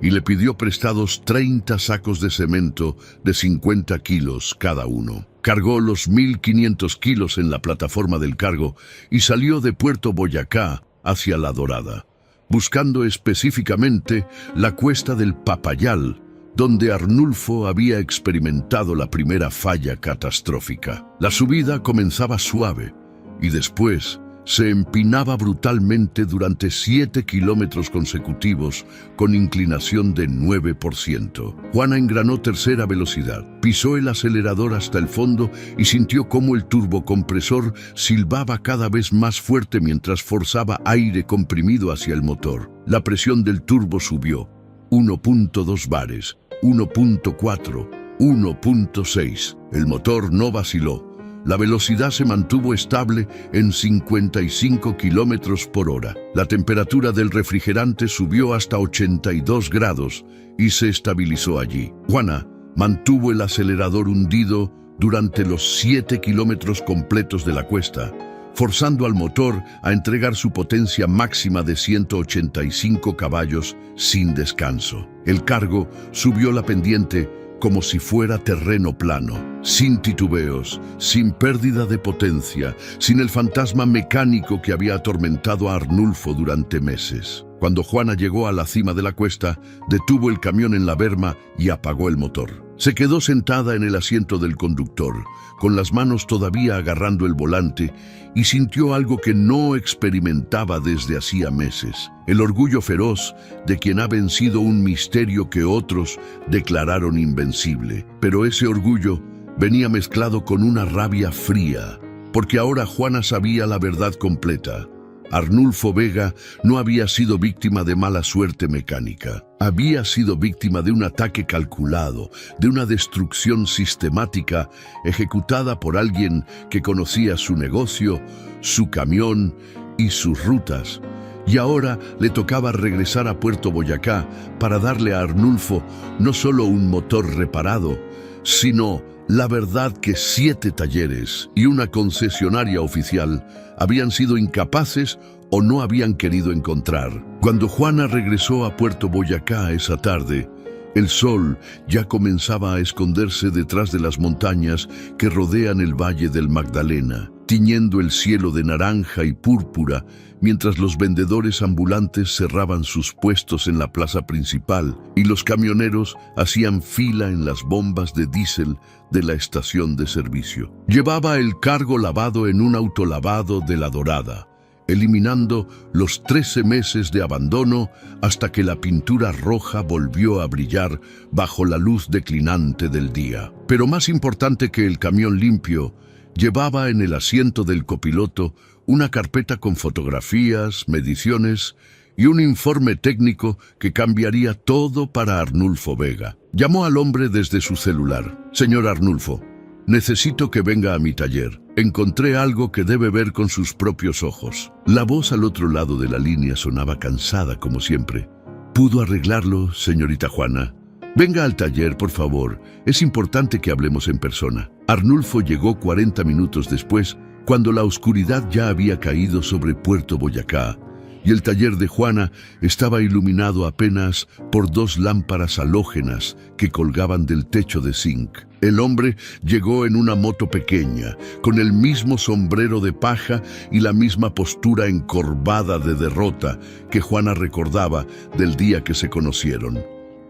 y le pidió prestados 30 sacos de cemento de 50 kilos cada uno. Cargó los 1.500 kilos en la plataforma del cargo y salió de Puerto Boyacá hacia La Dorada, buscando específicamente la cuesta del Papayal, donde Arnulfo había experimentado la primera falla catastrófica. La subida comenzaba suave y después se empinaba brutalmente durante 7 kilómetros consecutivos con inclinación de 9%. Juana engranó tercera velocidad, pisó el acelerador hasta el fondo y sintió cómo el turbocompresor silbaba cada vez más fuerte mientras forzaba aire comprimido hacia el motor. La presión del turbo subió: 1.2 bares, 1.4, 1.6. El motor no vaciló. La velocidad se mantuvo estable en 55 kilómetros por hora. La temperatura del refrigerante subió hasta 82 grados y se estabilizó allí. Juana mantuvo el acelerador hundido durante los 7 kilómetros completos de la cuesta, forzando al motor a entregar su potencia máxima de 185 caballos sin descanso. El cargo subió la pendiente como si fuera terreno plano, sin titubeos, sin pérdida de potencia, sin el fantasma mecánico que había atormentado a Arnulfo durante meses. Cuando Juana llegó a la cima de la cuesta, detuvo el camión en la berma y apagó el motor. Se quedó sentada en el asiento del conductor, con las manos todavía agarrando el volante, y sintió algo que no experimentaba desde hacía meses: el orgullo feroz de quien ha vencido un misterio que otros declararon invencible. Pero ese orgullo venía mezclado con una rabia fría, porque ahora Juana sabía la verdad completa. Arnulfo Vega no había sido víctima de mala suerte mecánica. Había sido víctima de un ataque calculado, de una destrucción sistemática ejecutada por alguien que conocía su negocio, su camión y sus rutas. Y ahora le tocaba regresar a Puerto Boyacá para darle a Arnulfo no solo un motor reparado, sino la verdad que 7 talleres y una concesionaria oficial habían sido incapaces o no habían querido encontrar. Cuando Juana regresó a Puerto Boyacá esa tarde, el sol ya comenzaba a esconderse detrás de las montañas que rodean el Valle del Magdalena, tiñendo el cielo de naranja y púrpura, mientras los vendedores ambulantes cerraban sus puestos en la plaza principal y los camioneros hacían fila en las bombas de diésel de la estación de servicio. Llevaba el cargo lavado en un autolavado de La Dorada, eliminando los 13 meses de abandono hasta que la pintura roja volvió a brillar bajo la luz declinante del día. Pero más importante que el camión limpio, llevaba en el asiento del copiloto una carpeta con fotografías, mediciones y un informe técnico que cambiaría todo para Arnulfo Vega. Llamó al hombre desde su celular. «Señor Arnulfo, necesito que venga a mi taller. Encontré algo que debe ver con sus propios ojos». La voz al otro lado de la línea sonaba cansada como siempre. «¿Pudo arreglarlo, señorita Juana? Venga al taller, por favor. Es importante que hablemos en persona». Arnulfo llegó 40 minutos después, cuando la oscuridad ya había caído sobre Puerto Boyacá, y el taller de Juana estaba iluminado apenas por 2 lámparas halógenas que colgaban del techo de zinc. El hombre llegó en una moto pequeña, con el mismo sombrero de paja y la misma postura encorvada de derrota que Juana recordaba del día que se conocieron.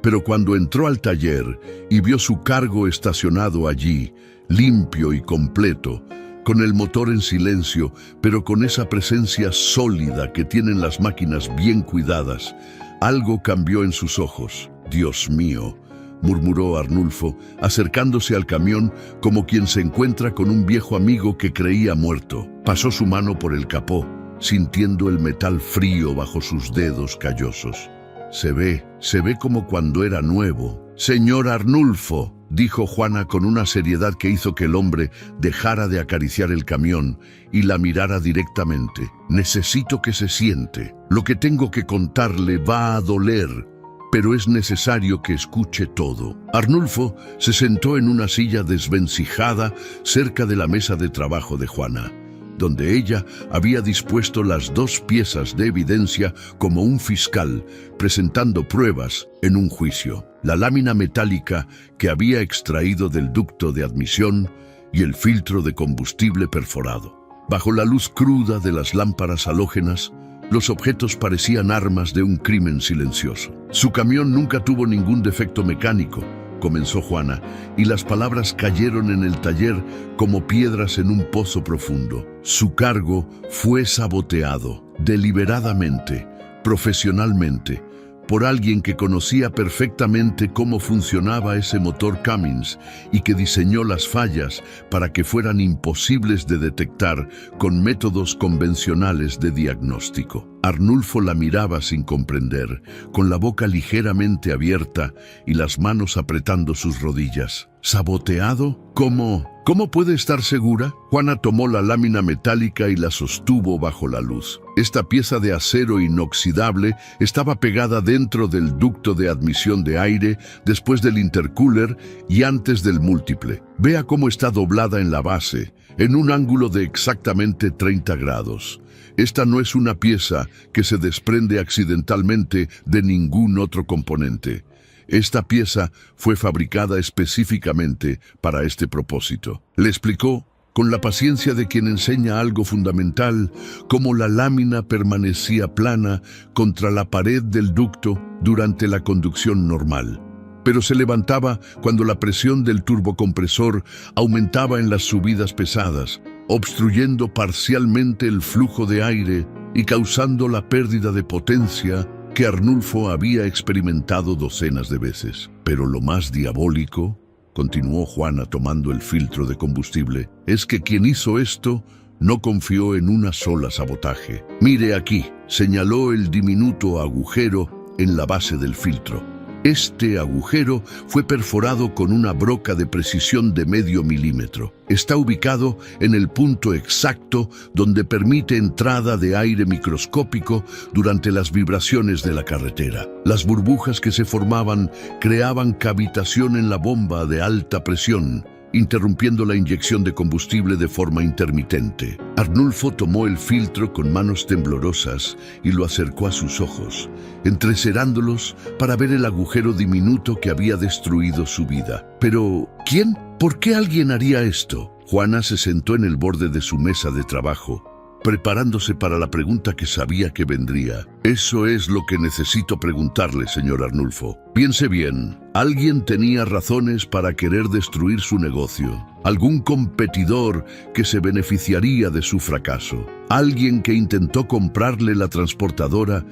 Pero cuando entró al taller y vio su cargo estacionado allí, limpio y completo, con el motor en silencio, pero con esa presencia sólida que tienen las máquinas bien cuidadas, algo cambió en sus ojos. «Dios mío», murmuró Arnulfo, acercándose al camión como quien se encuentra con un viejo amigo que creía muerto. Pasó su mano por el capó, sintiendo el metal frío bajo sus dedos callosos. Se ve como cuando era nuevo». «Señor Arnulfo», dijo Juana con una seriedad que hizo que el hombre dejara de acariciar el camión y la mirara directamente. «Necesito que se siente. Lo que tengo que contarle va a doler, pero es necesario que escuche todo». Arnulfo se sentó en una silla desvencijada cerca de la mesa de trabajo de Juana, donde ella había dispuesto las 2 piezas de evidencia como un fiscal, presentando pruebas en un juicio: la lámina metálica que había extraído del ducto de admisión y el filtro de combustible perforado. Bajo la luz cruda de las lámparas halógenas, los objetos parecían armas de un crimen silencioso. «Su camión nunca tuvo ningún defecto mecánico», comenzó Juana, y las palabras cayeron en el taller como piedras en un pozo profundo. «Su cargo fue saboteado, deliberadamente, profesionalmente, por alguien que conocía perfectamente cómo funcionaba ese motor Cummins y que diseñó las fallas para que fueran imposibles de detectar con métodos convencionales de diagnóstico». Arnulfo la miraba sin comprender, con la boca ligeramente abierta y las manos apretando sus rodillas. «¿Saboteado? ¿Cómo puede estar segura?». Juana tomó la lámina metálica y la sostuvo bajo la luz. Esta pieza de acero inoxidable estaba pegada dentro del ducto de admisión de aire, después del intercooler y antes del múltiple. Vea cómo está doblada en la base, en un ángulo de exactamente 30 grados. Esta no es una pieza que se desprende accidentalmente de ningún otro componente. Esta pieza fue fabricada específicamente para este propósito. Le explicó, con la paciencia de quien enseña algo fundamental, cómo la lámina permanecía plana contra la pared del ducto durante la conducción normal, pero se levantaba cuando la presión del turbocompresor aumentaba en las subidas pesadas, obstruyendo parcialmente el flujo de aire y causando la pérdida de potencia que Arnulfo había experimentado docenas de veces. «Pero lo más diabólico», continuó Juana tomando el filtro de combustible, «es que quien hizo esto no confió en una sola sabotaje. Mire aquí», señaló el diminuto agujero en la base del filtro. Este agujero fue perforado con una broca de precisión de medio milímetro. Está ubicado en el punto exacto donde permite entrada de aire microscópico durante las vibraciones de la carretera. Las burbujas que se formaban creaban cavitación en la bomba de alta presión, interrumpiendo la inyección de combustible de forma intermitente. Arnulfo tomó el filtro con manos temblorosas y lo acercó a sus ojos, entrecerándolos para ver el agujero diminuto que había destruido su vida. Pero, ¿quién? ¿Por qué alguien haría esto? Juana se sentó en el borde de su mesa de trabajo, preparándose para la pregunta que sabía que vendría. Eso es lo que necesito preguntarle, señor Arnulfo. Piense bien, alguien tenía razones para querer destruir su negocio. Algún competidor que se beneficiaría de su fracaso. Alguien que intentó comprarle la transportadora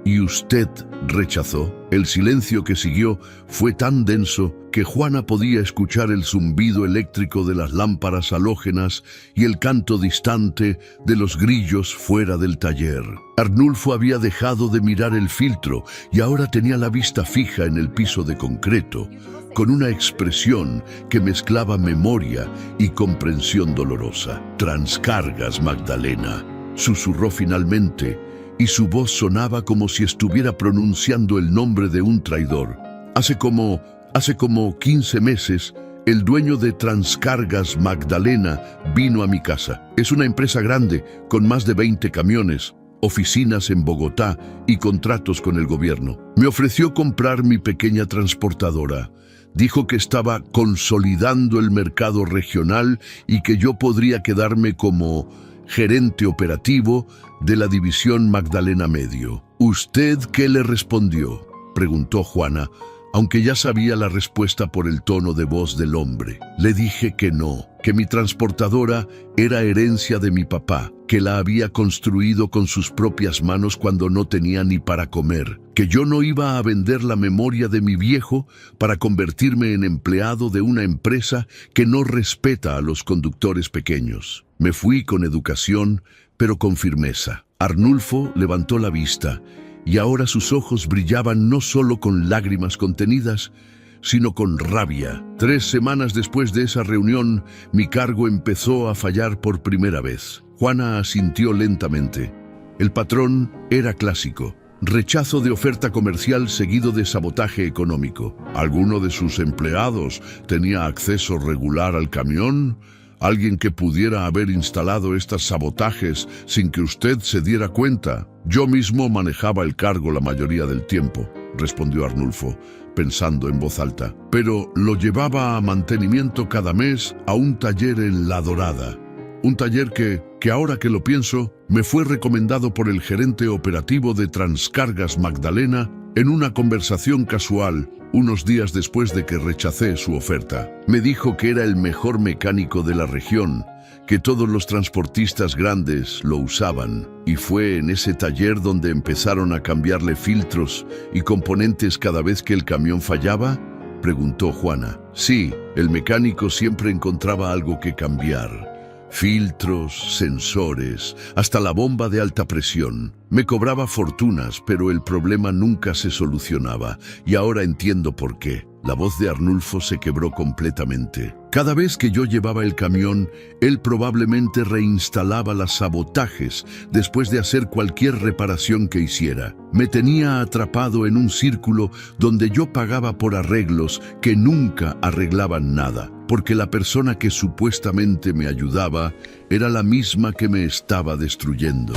y usted rechazó. El silencio que siguió fue tan denso que Juana podía escuchar el zumbido eléctrico de las lámparas halógenas y el canto distante de los grillos fuera del taller. Arnulfo había dejado de mirar el filtro y ahora tenía la vista fija en el piso de concreto, con una expresión que mezclaba memoria y comprensión dolorosa. «Transcargas, Magdalena», susurró finalmente, y su voz sonaba como si estuviera pronunciando el nombre de un traidor. Hace como 15 meses, el dueño de Transcargas, Magdalena, vino a mi casa. Es una empresa grande, con más de 20 camiones, oficinas en Bogotá y contratos con el gobierno. Me ofreció comprar mi pequeña transportadora. Dijo que estaba consolidando el mercado regional y que yo podría quedarme como gerente operativo de la división Magdalena Medio. ¿Usted qué le respondió?, preguntó Juana, aunque ya sabía la respuesta por el tono de voz del hombre. Le dije que no, que mi transportadora era herencia de mi papá, que la había construido con sus propias manos cuando no tenía ni para comer, que yo no iba a vender la memoria de mi viejo para convertirme en empleado de una empresa que no respeta a los conductores pequeños. Me fui con educación, pero con firmeza. Arnulfo levantó la vista, y ahora sus ojos brillaban no solo con lágrimas contenidas, sino con rabia. 3 semanas después de esa reunión, mi cargo empezó a fallar por primera vez. Juana asintió lentamente. El patrón era clásico: rechazo de oferta comercial seguido de sabotaje económico. ¿Alguno de sus empleados tenía acceso regular al camión? ¿Alguien que pudiera haber instalado estos sabotajes sin que usted se diera cuenta? Yo mismo manejaba el cargo la mayoría del tiempo, respondió Arnulfo, pensando en voz alta. Pero lo llevaba a mantenimiento cada mes a un taller en La Dorada. Un taller que ahora que lo pienso, me fue recomendado por el gerente operativo de Transcargas, Magdalena, en una conversación casual unos días después de que rechacé su oferta. Me dijo que era el mejor mecánico de la región, que todos los transportistas grandes lo usaban, y fue en ese taller donde empezaron a cambiarle filtros y componentes cada vez que el camión fallaba, preguntó Juana. Sí, el mecánico siempre encontraba algo que cambiar. Filtros, sensores, hasta la bomba de alta presión. Me cobraba fortunas, pero el problema nunca se solucionaba, y ahora entiendo por qué. La voz de Arnulfo se quebró completamente. Cada vez que yo llevaba el camión, él probablemente reinstalaba los sabotajes después de hacer cualquier reparación que hiciera. Me tenía atrapado en un círculo donde yo pagaba por arreglos que nunca arreglaban nada, porque la persona que supuestamente me ayudaba era la misma que me estaba destruyendo.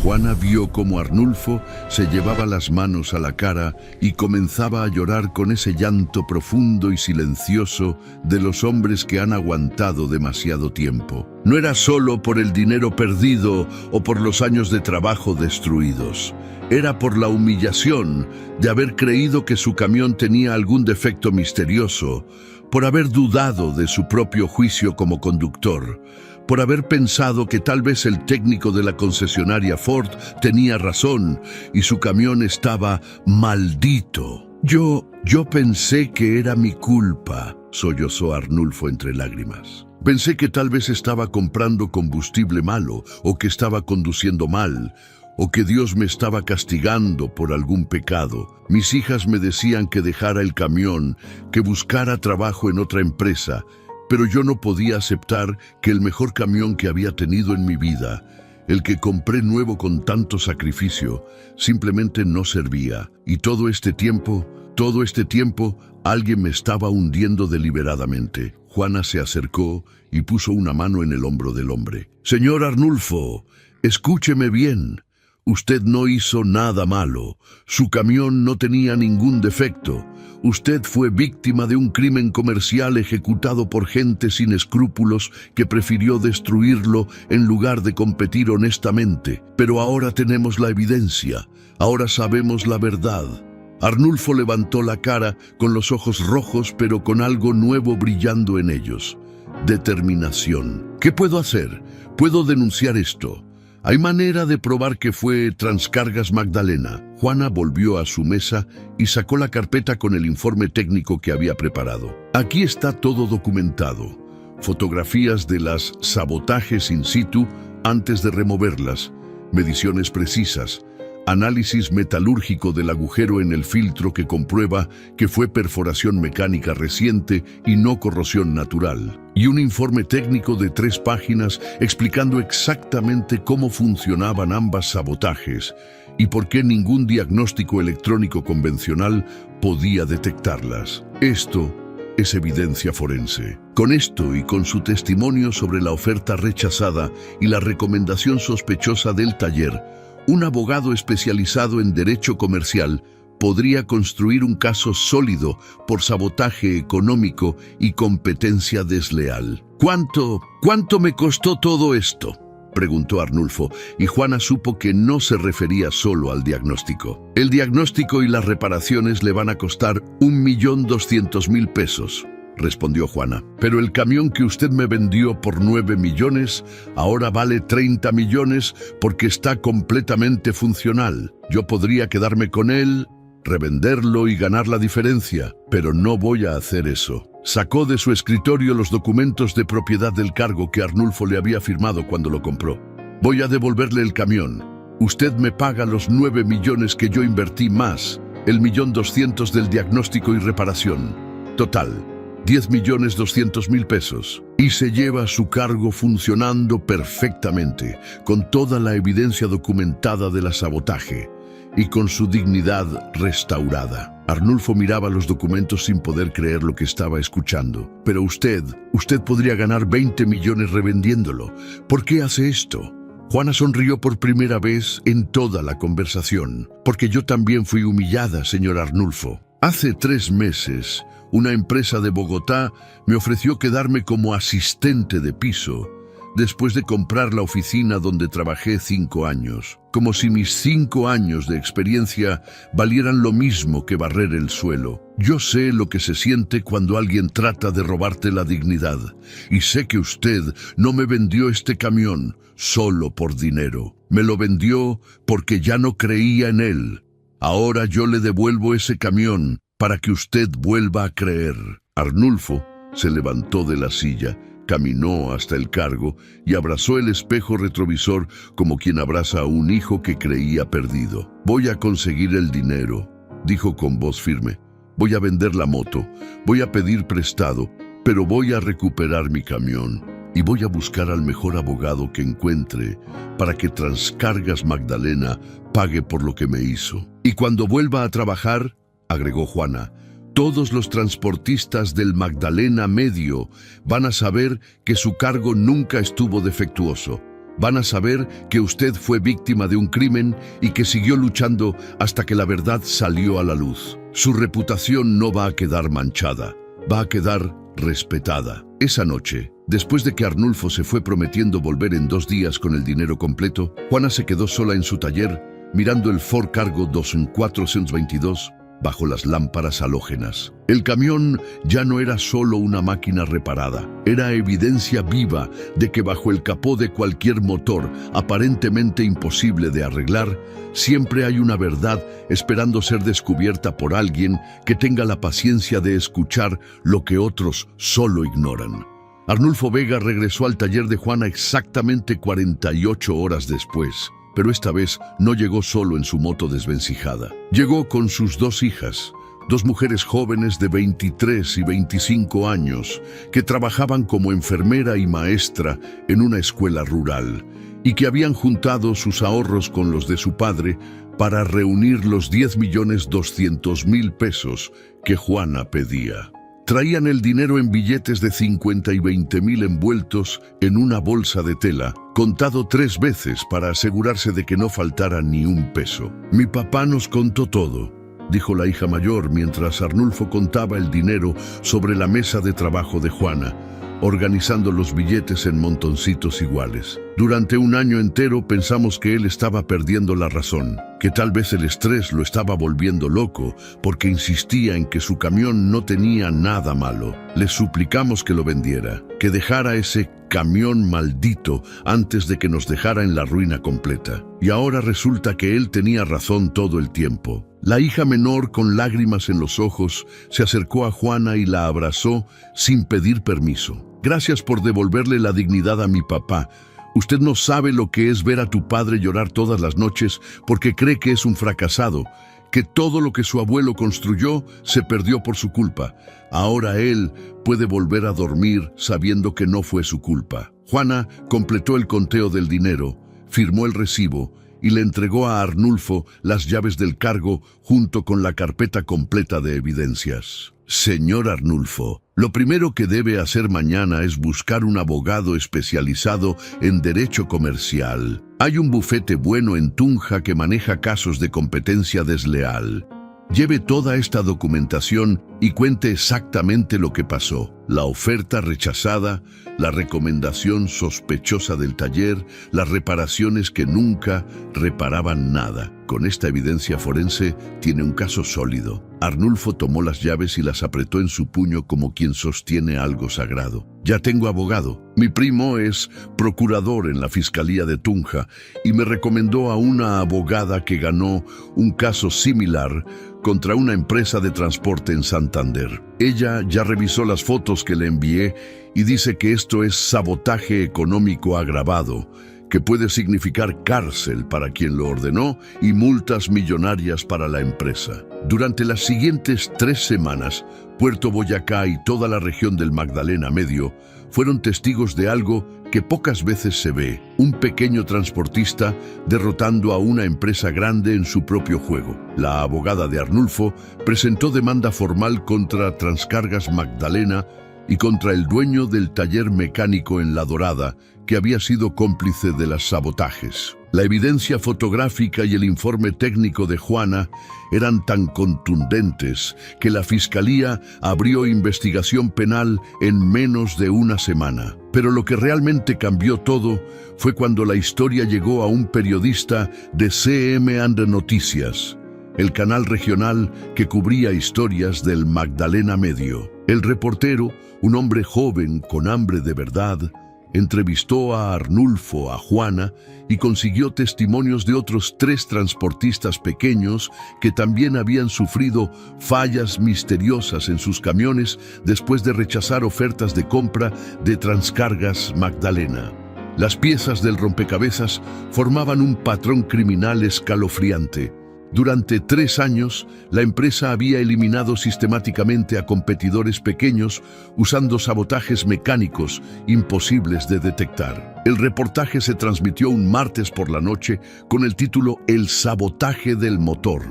Juana vio cómo Arnulfo se llevaba las manos a la cara y comenzaba a llorar con ese llanto profundo y silencioso de los hombres que han aguantado demasiado tiempo. No era solo por el dinero perdido o por los años de trabajo destruidos. Era por la humillación de haber creído que su camión tenía algún defecto misterioso, por haber dudado de su propio juicio como conductor, por haber pensado que tal vez el técnico de la concesionaria Ford tenía razón y su camión estaba maldito. Yo pensé que era mi culpa, sollozó Arnulfo entre lágrimas. Pensé que tal vez estaba comprando combustible malo, o que estaba conduciendo mal, o que Dios me estaba castigando por algún pecado. Mis hijas me decían que dejara el camión, que buscara trabajo en otra empresa, pero yo no podía aceptar que el mejor camión que había tenido en mi vida, el que compré nuevo con tanto sacrificio, simplemente no servía. Y todo este tiempo Todo este tiempo, alguien me estaba hundiendo deliberadamente. Juana se acercó y puso una mano en el hombro del hombre. «Señor Arnulfo, escúcheme bien. Usted no hizo nada malo. Su camión no tenía ningún defecto. Usted fue víctima de un crimen comercial ejecutado por gente sin escrúpulos que prefirió destruirlo en lugar de competir honestamente. Pero ahora tenemos la evidencia. Ahora sabemos la verdad». Arnulfo levantó la cara con los ojos rojos, pero con algo nuevo brillando en ellos. Determinación. «¿Qué puedo hacer? Puedo denunciar esto. ¿Hay manera de probar que fue Transcargas Magdalena?» Juana volvió a su mesa y sacó la carpeta con el informe técnico que había preparado. «Aquí está todo documentado. Fotografías de las sabotajes in situ antes de removerlas, mediciones precisas, análisis metalúrgico del agujero en el filtro que comprueba que fue perforación mecánica reciente y no corrosión natural, y un informe técnico de 3 páginas explicando exactamente cómo funcionaban ambas sabotajes y por qué ningún diagnóstico electrónico convencional podía detectarlas. Esto es evidencia forense. Con esto y con su testimonio sobre la oferta rechazada y la recomendación sospechosa del taller, un abogado especializado en derecho comercial podría construir un caso sólido por sabotaje económico y competencia desleal. ¿Cuánto me costó todo esto?», preguntó Arnulfo, y Juana supo que no se refería solo al diagnóstico. «El diagnóstico y las reparaciones le van a costar 1.200.000 pesos», respondió Juana. «Pero el camión que usted me vendió por 9 millones, ahora vale 30 millones porque está completamente funcional. Yo podría quedarme con él, revenderlo y ganar la diferencia, pero no voy a hacer eso». Sacó de su escritorio los documentos de propiedad del cargo que Arnulfo le había firmado cuando lo compró. «Voy a devolverle el camión. Usted me paga los 9 millones que yo invertí más el 1.200.000 del diagnóstico y reparación. Total, 10.200.000 pesos. Y se lleva su cargo funcionando perfectamente, con toda la evidencia documentada de la sabotaje y con su dignidad restaurada». Arnulfo miraba los documentos sin poder creer lo que estaba escuchando. «Pero usted podría ganar 20 millones revendiéndolo. ¿Por qué hace esto?». Juana sonrió por primera vez en toda la conversación. «Porque yo también fui humillada, señor Arnulfo. Hace 3 meses, una empresa de Bogotá me ofreció quedarme como asistente de piso después de comprar la oficina donde trabajé 5 años. Como si mis 5 años de experiencia valieran lo mismo que barrer el suelo. Yo sé lo que se siente cuando alguien trata de robarte la dignidad. Y sé que usted no me vendió este camión solo por dinero. Me lo vendió porque ya no creía en él. Ahora yo le devuelvo ese camión para que usted vuelva a creer». Arnulfo se levantó de la silla, caminó hasta el cargo y abrazó el espejo retrovisor como quien abraza a un hijo que creía perdido. «Voy a conseguir el dinero», dijo con voz firme. «Voy a vender la moto, voy a pedir prestado, pero voy a recuperar mi camión y voy a buscar al mejor abogado que encuentre para que Transcargas Magdalena pague por lo que me hizo. Y cuando vuelva a trabajar», agregó Juana, «todos los transportistas del Magdalena Medio van a saber que su cargo nunca estuvo defectuoso. Van a saber que usted fue víctima de un crimen y que siguió luchando hasta que la verdad salió a la luz. Su reputación no va a quedar manchada, va a quedar respetada». Esa noche, después de que Arnulfo se fue prometiendo volver en 2 días con el dinero completo, Juana se quedó sola en su taller mirando el Ford Cargo 2422 bajo las lámparas halógenas. El camión ya no era solo una máquina reparada, era evidencia viva de que bajo el capó de cualquier motor aparentemente imposible de arreglar, siempre hay una verdad esperando ser descubierta por alguien que tenga la paciencia de escuchar lo que otros solo ignoran. Arnulfo Vega regresó al taller de Juana exactamente 48 horas después. Pero esta vez no llegó solo en su moto desvencijada. Llegó con sus 2 hijas, 2 mujeres jóvenes de 23 y 25 años que trabajaban como enfermera y maestra en una escuela rural y que habían juntado sus ahorros con los de su padre para reunir los 10.200.000 pesos que Juana pedía. Traían el dinero en billetes de 50 y 20.000 envueltos en una bolsa de tela, contado 3 veces para asegurarse de que no faltara ni un peso. Mi papá nos contó todo, dijo la hija mayor mientras Arnulfo contaba el dinero sobre la mesa de trabajo de Juana, organizando los billetes en montoncitos iguales. Durante un año entero pensamos que él estaba perdiendo la razón, que tal vez el estrés lo estaba volviendo loco porque insistía en que su camión no tenía nada malo. Le suplicamos que lo vendiera, que dejara ese camión maldito antes de que nos dejara en la ruina completa. Y ahora resulta que él tenía razón todo el tiempo. La hija menor, con lágrimas en los ojos, se acercó a Juana y la abrazó sin pedir permiso. Gracias por devolverle la dignidad a mi papá. Usted no sabe lo que es ver a tu padre llorar todas las noches porque cree que es un fracasado, que todo lo que su abuelo construyó se perdió por su culpa. Ahora él puede volver a dormir sabiendo que no fue su culpa. Juana completó el conteo del dinero, firmó el recibo y le entregó a Arnulfo las llaves del cargo junto con la carpeta completa de evidencias. Señor Arnulfo, lo primero que debe hacer mañana es buscar un abogado especializado en derecho comercial. Hay un bufete bueno en Tunja que maneja casos de competencia desleal. Lleve toda esta documentación y cuente exactamente lo que pasó. La oferta rechazada, la recomendación sospechosa del taller, las reparaciones que nunca reparaban nada. Con esta evidencia forense tiene un caso sólido. Arnulfo tomó las llaves y las apretó en su puño como quien sostiene algo sagrado. Ya tengo abogado. Mi primo es procurador en la Fiscalía de Tunja y me recomendó a una abogada que ganó un caso similar contra una empresa de transporte en Santander. Ella ya revisó las fotos que le envié y dice que esto es sabotaje económico agravado, que puede significar cárcel para quien lo ordenó y multas millonarias para la empresa. Durante las siguientes 3 semanas, Puerto Boyacá y toda la región del Magdalena Medio fueron testigos de algo que pocas veces se ve: un pequeño transportista derrotando a una empresa grande en su propio juego. La abogada de Arnulfo presentó demanda formal contra Transcargas Magdalena y contra el dueño del taller mecánico en La Dorada, que había sido cómplice de los sabotajes. La evidencia fotográfica y el informe técnico de Juana eran tan contundentes que la Fiscalía abrió investigación penal en menos de una semana. Pero lo que realmente cambió todo fue cuando la historia llegó a un periodista de CM and Noticias, el canal regional que cubría historias del Magdalena Medio. El reportero, un hombre joven con hambre de verdad, entrevistó a Arnulfo, a Juana, y consiguió testimonios de otros 3 transportistas pequeños que también habían sufrido fallas misteriosas en sus camiones después de rechazar ofertas de compra de Transcargas Magdalena. Las piezas del rompecabezas formaban un patrón criminal escalofriante. Durante 3 años, la empresa había eliminado sistemáticamente a competidores pequeños usando sabotajes mecánicos imposibles de detectar. El reportaje se transmitió un martes por la noche con el título El sabotaje del motor: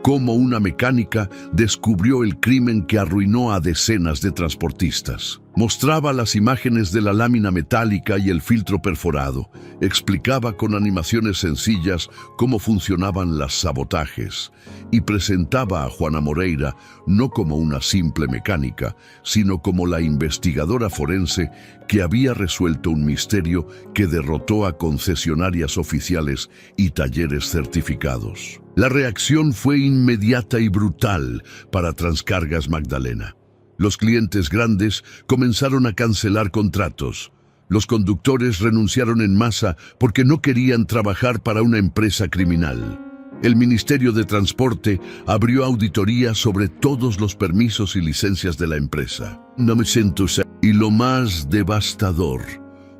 cómo una mecánica descubrió el crimen que arruinó a decenas de transportistas. Mostraba las imágenes de la lámina metálica y el filtro perforado. Explicaba con animaciones sencillas cómo funcionaban los sabotajes y presentaba a Juana Moreira no como una simple mecánica, sino como la investigadora forense que había resuelto un misterio que derrotó a concesionarias oficiales y talleres certificados. La reacción fue inmediata y brutal para Transcargas Magdalena. Los clientes grandes comenzaron a cancelar contratos. Los conductores renunciaron en masa porque no querían trabajar para una empresa criminal. El Ministerio de Transporte abrió auditoría sobre todos los permisos y licencias de la empresa. Y lo más devastador,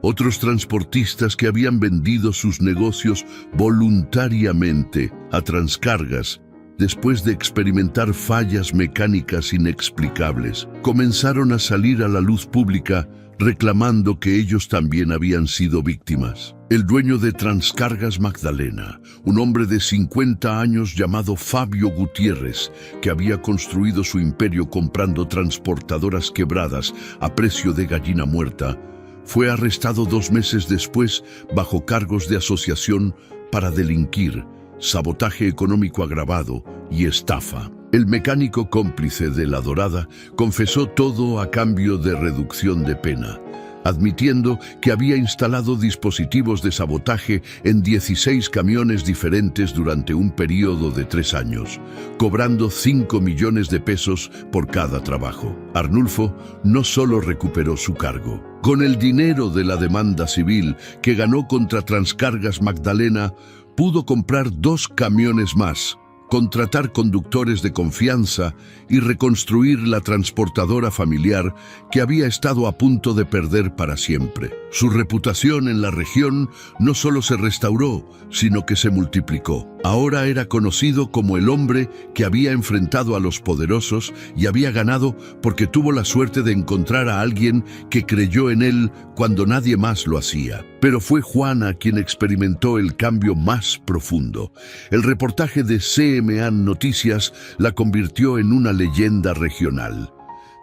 otros transportistas que habían vendido sus negocios voluntariamente a Transcargas, después de experimentar fallas mecánicas inexplicables, comenzaron a salir a la luz pública reclamando que ellos también habían sido víctimas. El dueño de Transcargas Magdalena, un hombre de 50 años llamado Fabio Gutiérrez, que había construido su imperio comprando transportadoras quebradas a precio de gallina muerta, fue arrestado 2 meses después bajo cargos de asociación para delinquir, sabotaje económico agravado y estafa. El mecánico cómplice de La Dorada confesó todo a cambio de reducción de pena, admitiendo que había instalado dispositivos de sabotaje en 16 camiones diferentes durante un periodo de 3 años, cobrando 5 millones de pesos por cada trabajo. Arnulfo no solo recuperó su cargo. Con el dinero de la demanda civil que ganó contra Transcargas Magdalena, pudo comprar 2 camiones más, contratar conductores de confianza y reconstruir la transportadora familiar que había estado a punto de perder para siempre. Su reputación en la región no solo se restauró, sino que se multiplicó. Ahora era conocido como el hombre que había enfrentado a los poderosos y había ganado porque tuvo la suerte de encontrar a alguien que creyó en él cuando nadie más lo hacía. Pero fue Juana quien experimentó el cambio más profundo. El reportaje de CMA Noticias la convirtió en una leyenda regional.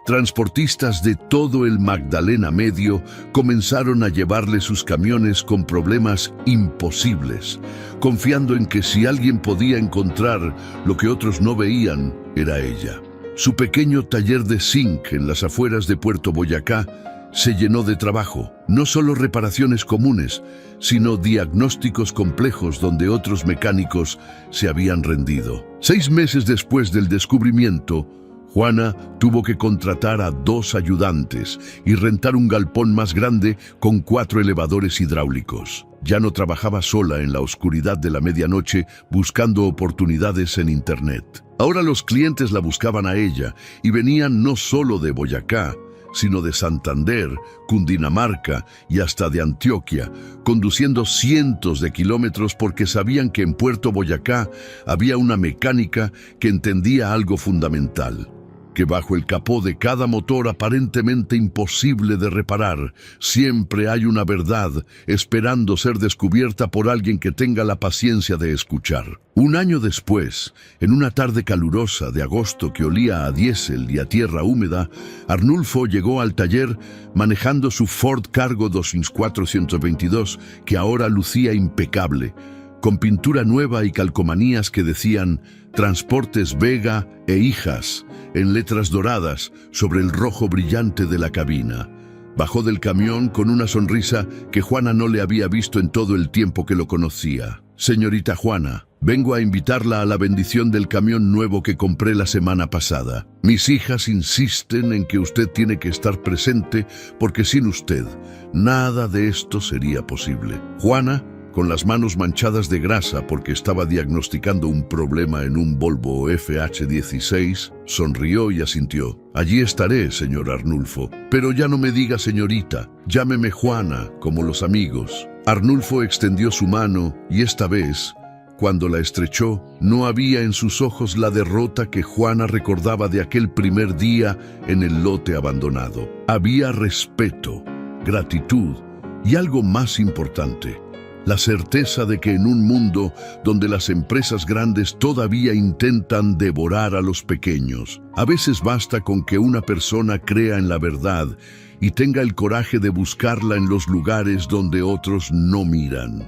Transportistas de todo el Magdalena Medio comenzaron a llevarle sus camiones con problemas imposibles, confiando en que si alguien podía encontrar lo que otros no veían, era ella. Su pequeño taller de zinc en las afueras de Puerto Boyacá se llenó de trabajo, no solo reparaciones comunes, sino diagnósticos complejos donde otros mecánicos se habían rendido. 6 meses después del descubrimiento, Juana tuvo que contratar a 2 ayudantes y rentar un galpón más grande con 4 elevadores hidráulicos. Ya no trabajaba sola en la oscuridad de la medianoche buscando oportunidades en Internet. Ahora los clientes la buscaban a ella y venían no solo de Boyacá, sino de Santander, Cundinamarca y hasta de Antioquia, conduciendo cientos de kilómetros porque sabían que en Puerto Boyacá había una mecánica que entendía algo fundamental, que bajo el capó de cada motor aparentemente imposible de reparar, siempre hay una verdad esperando ser descubierta por alguien que tenga la paciencia de escuchar. 1 año después, en una tarde calurosa de agosto que olía a diésel y a tierra húmeda, Arnulfo llegó al taller manejando su Ford Cargo 422, que ahora lucía impecable, con pintura nueva y calcomanías que decían Transportes Vega e Hijas, en letras doradas sobre el rojo brillante de la cabina. Bajó del camión con una sonrisa que Juana no le había visto en todo el tiempo que lo conocía. Señorita Juana, vengo a invitarla a la bendición del camión nuevo que compré la semana pasada. Mis hijas insisten en que usted tiene que estar presente porque sin usted nada de esto sería posible. Juana, con las manos manchadas de grasa porque estaba diagnosticando un problema en un Volvo FH16, sonrió y asintió. Allí estaré, señor Arnulfo. Pero ya no me diga señorita, llámeme Juana, como los amigos. Arnulfo extendió su mano y esta vez, cuando la estrechó, no había en sus ojos la derrota que Juana recordaba de aquel primer día en el lote abandonado. Había respeto, gratitud y algo más importante, la certeza de que en un mundo donde las empresas grandes todavía intentan devorar a los pequeños, a veces basta con que una persona crea en la verdad y tenga el coraje de buscarla en los lugares donde otros no miran.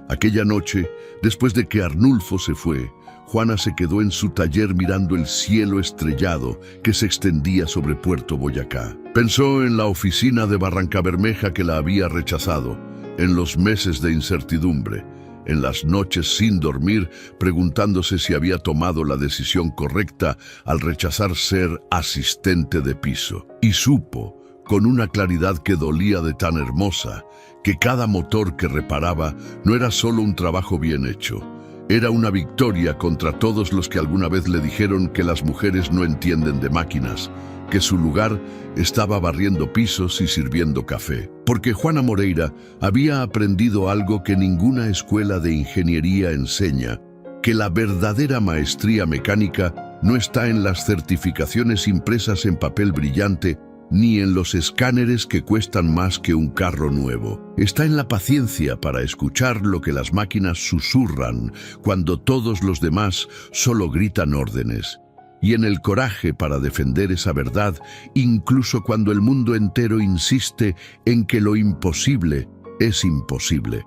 Aquella noche, después de que Arnulfo se fue, Juana se quedó en su taller mirando el cielo estrellado que se extendía sobre Puerto Boyacá. Pensó en la oficina de Barrancabermeja que la había rechazado, en los meses de incertidumbre, en las noches sin dormir, preguntándose si había tomado la decisión correcta al rechazar ser asistente de piso. Y supo, con una claridad que dolía de tan hermosa, que cada motor que reparaba no era solo un trabajo bien hecho, era una victoria contra todos los que alguna vez le dijeron que las mujeres no entienden de máquinas, que su lugar estaba barriendo pisos y sirviendo café. Porque Juana Moreira había aprendido algo que ninguna escuela de ingeniería enseña, que la verdadera maestría mecánica no está en las certificaciones impresas en papel brillante, ni en los escáneres que cuestan más que un carro nuevo. Está en la paciencia para escuchar lo que las máquinas susurran cuando todos los demás solo gritan órdenes. Y en el coraje para defender esa verdad, incluso cuando el mundo entero insiste en que lo imposible es imposible.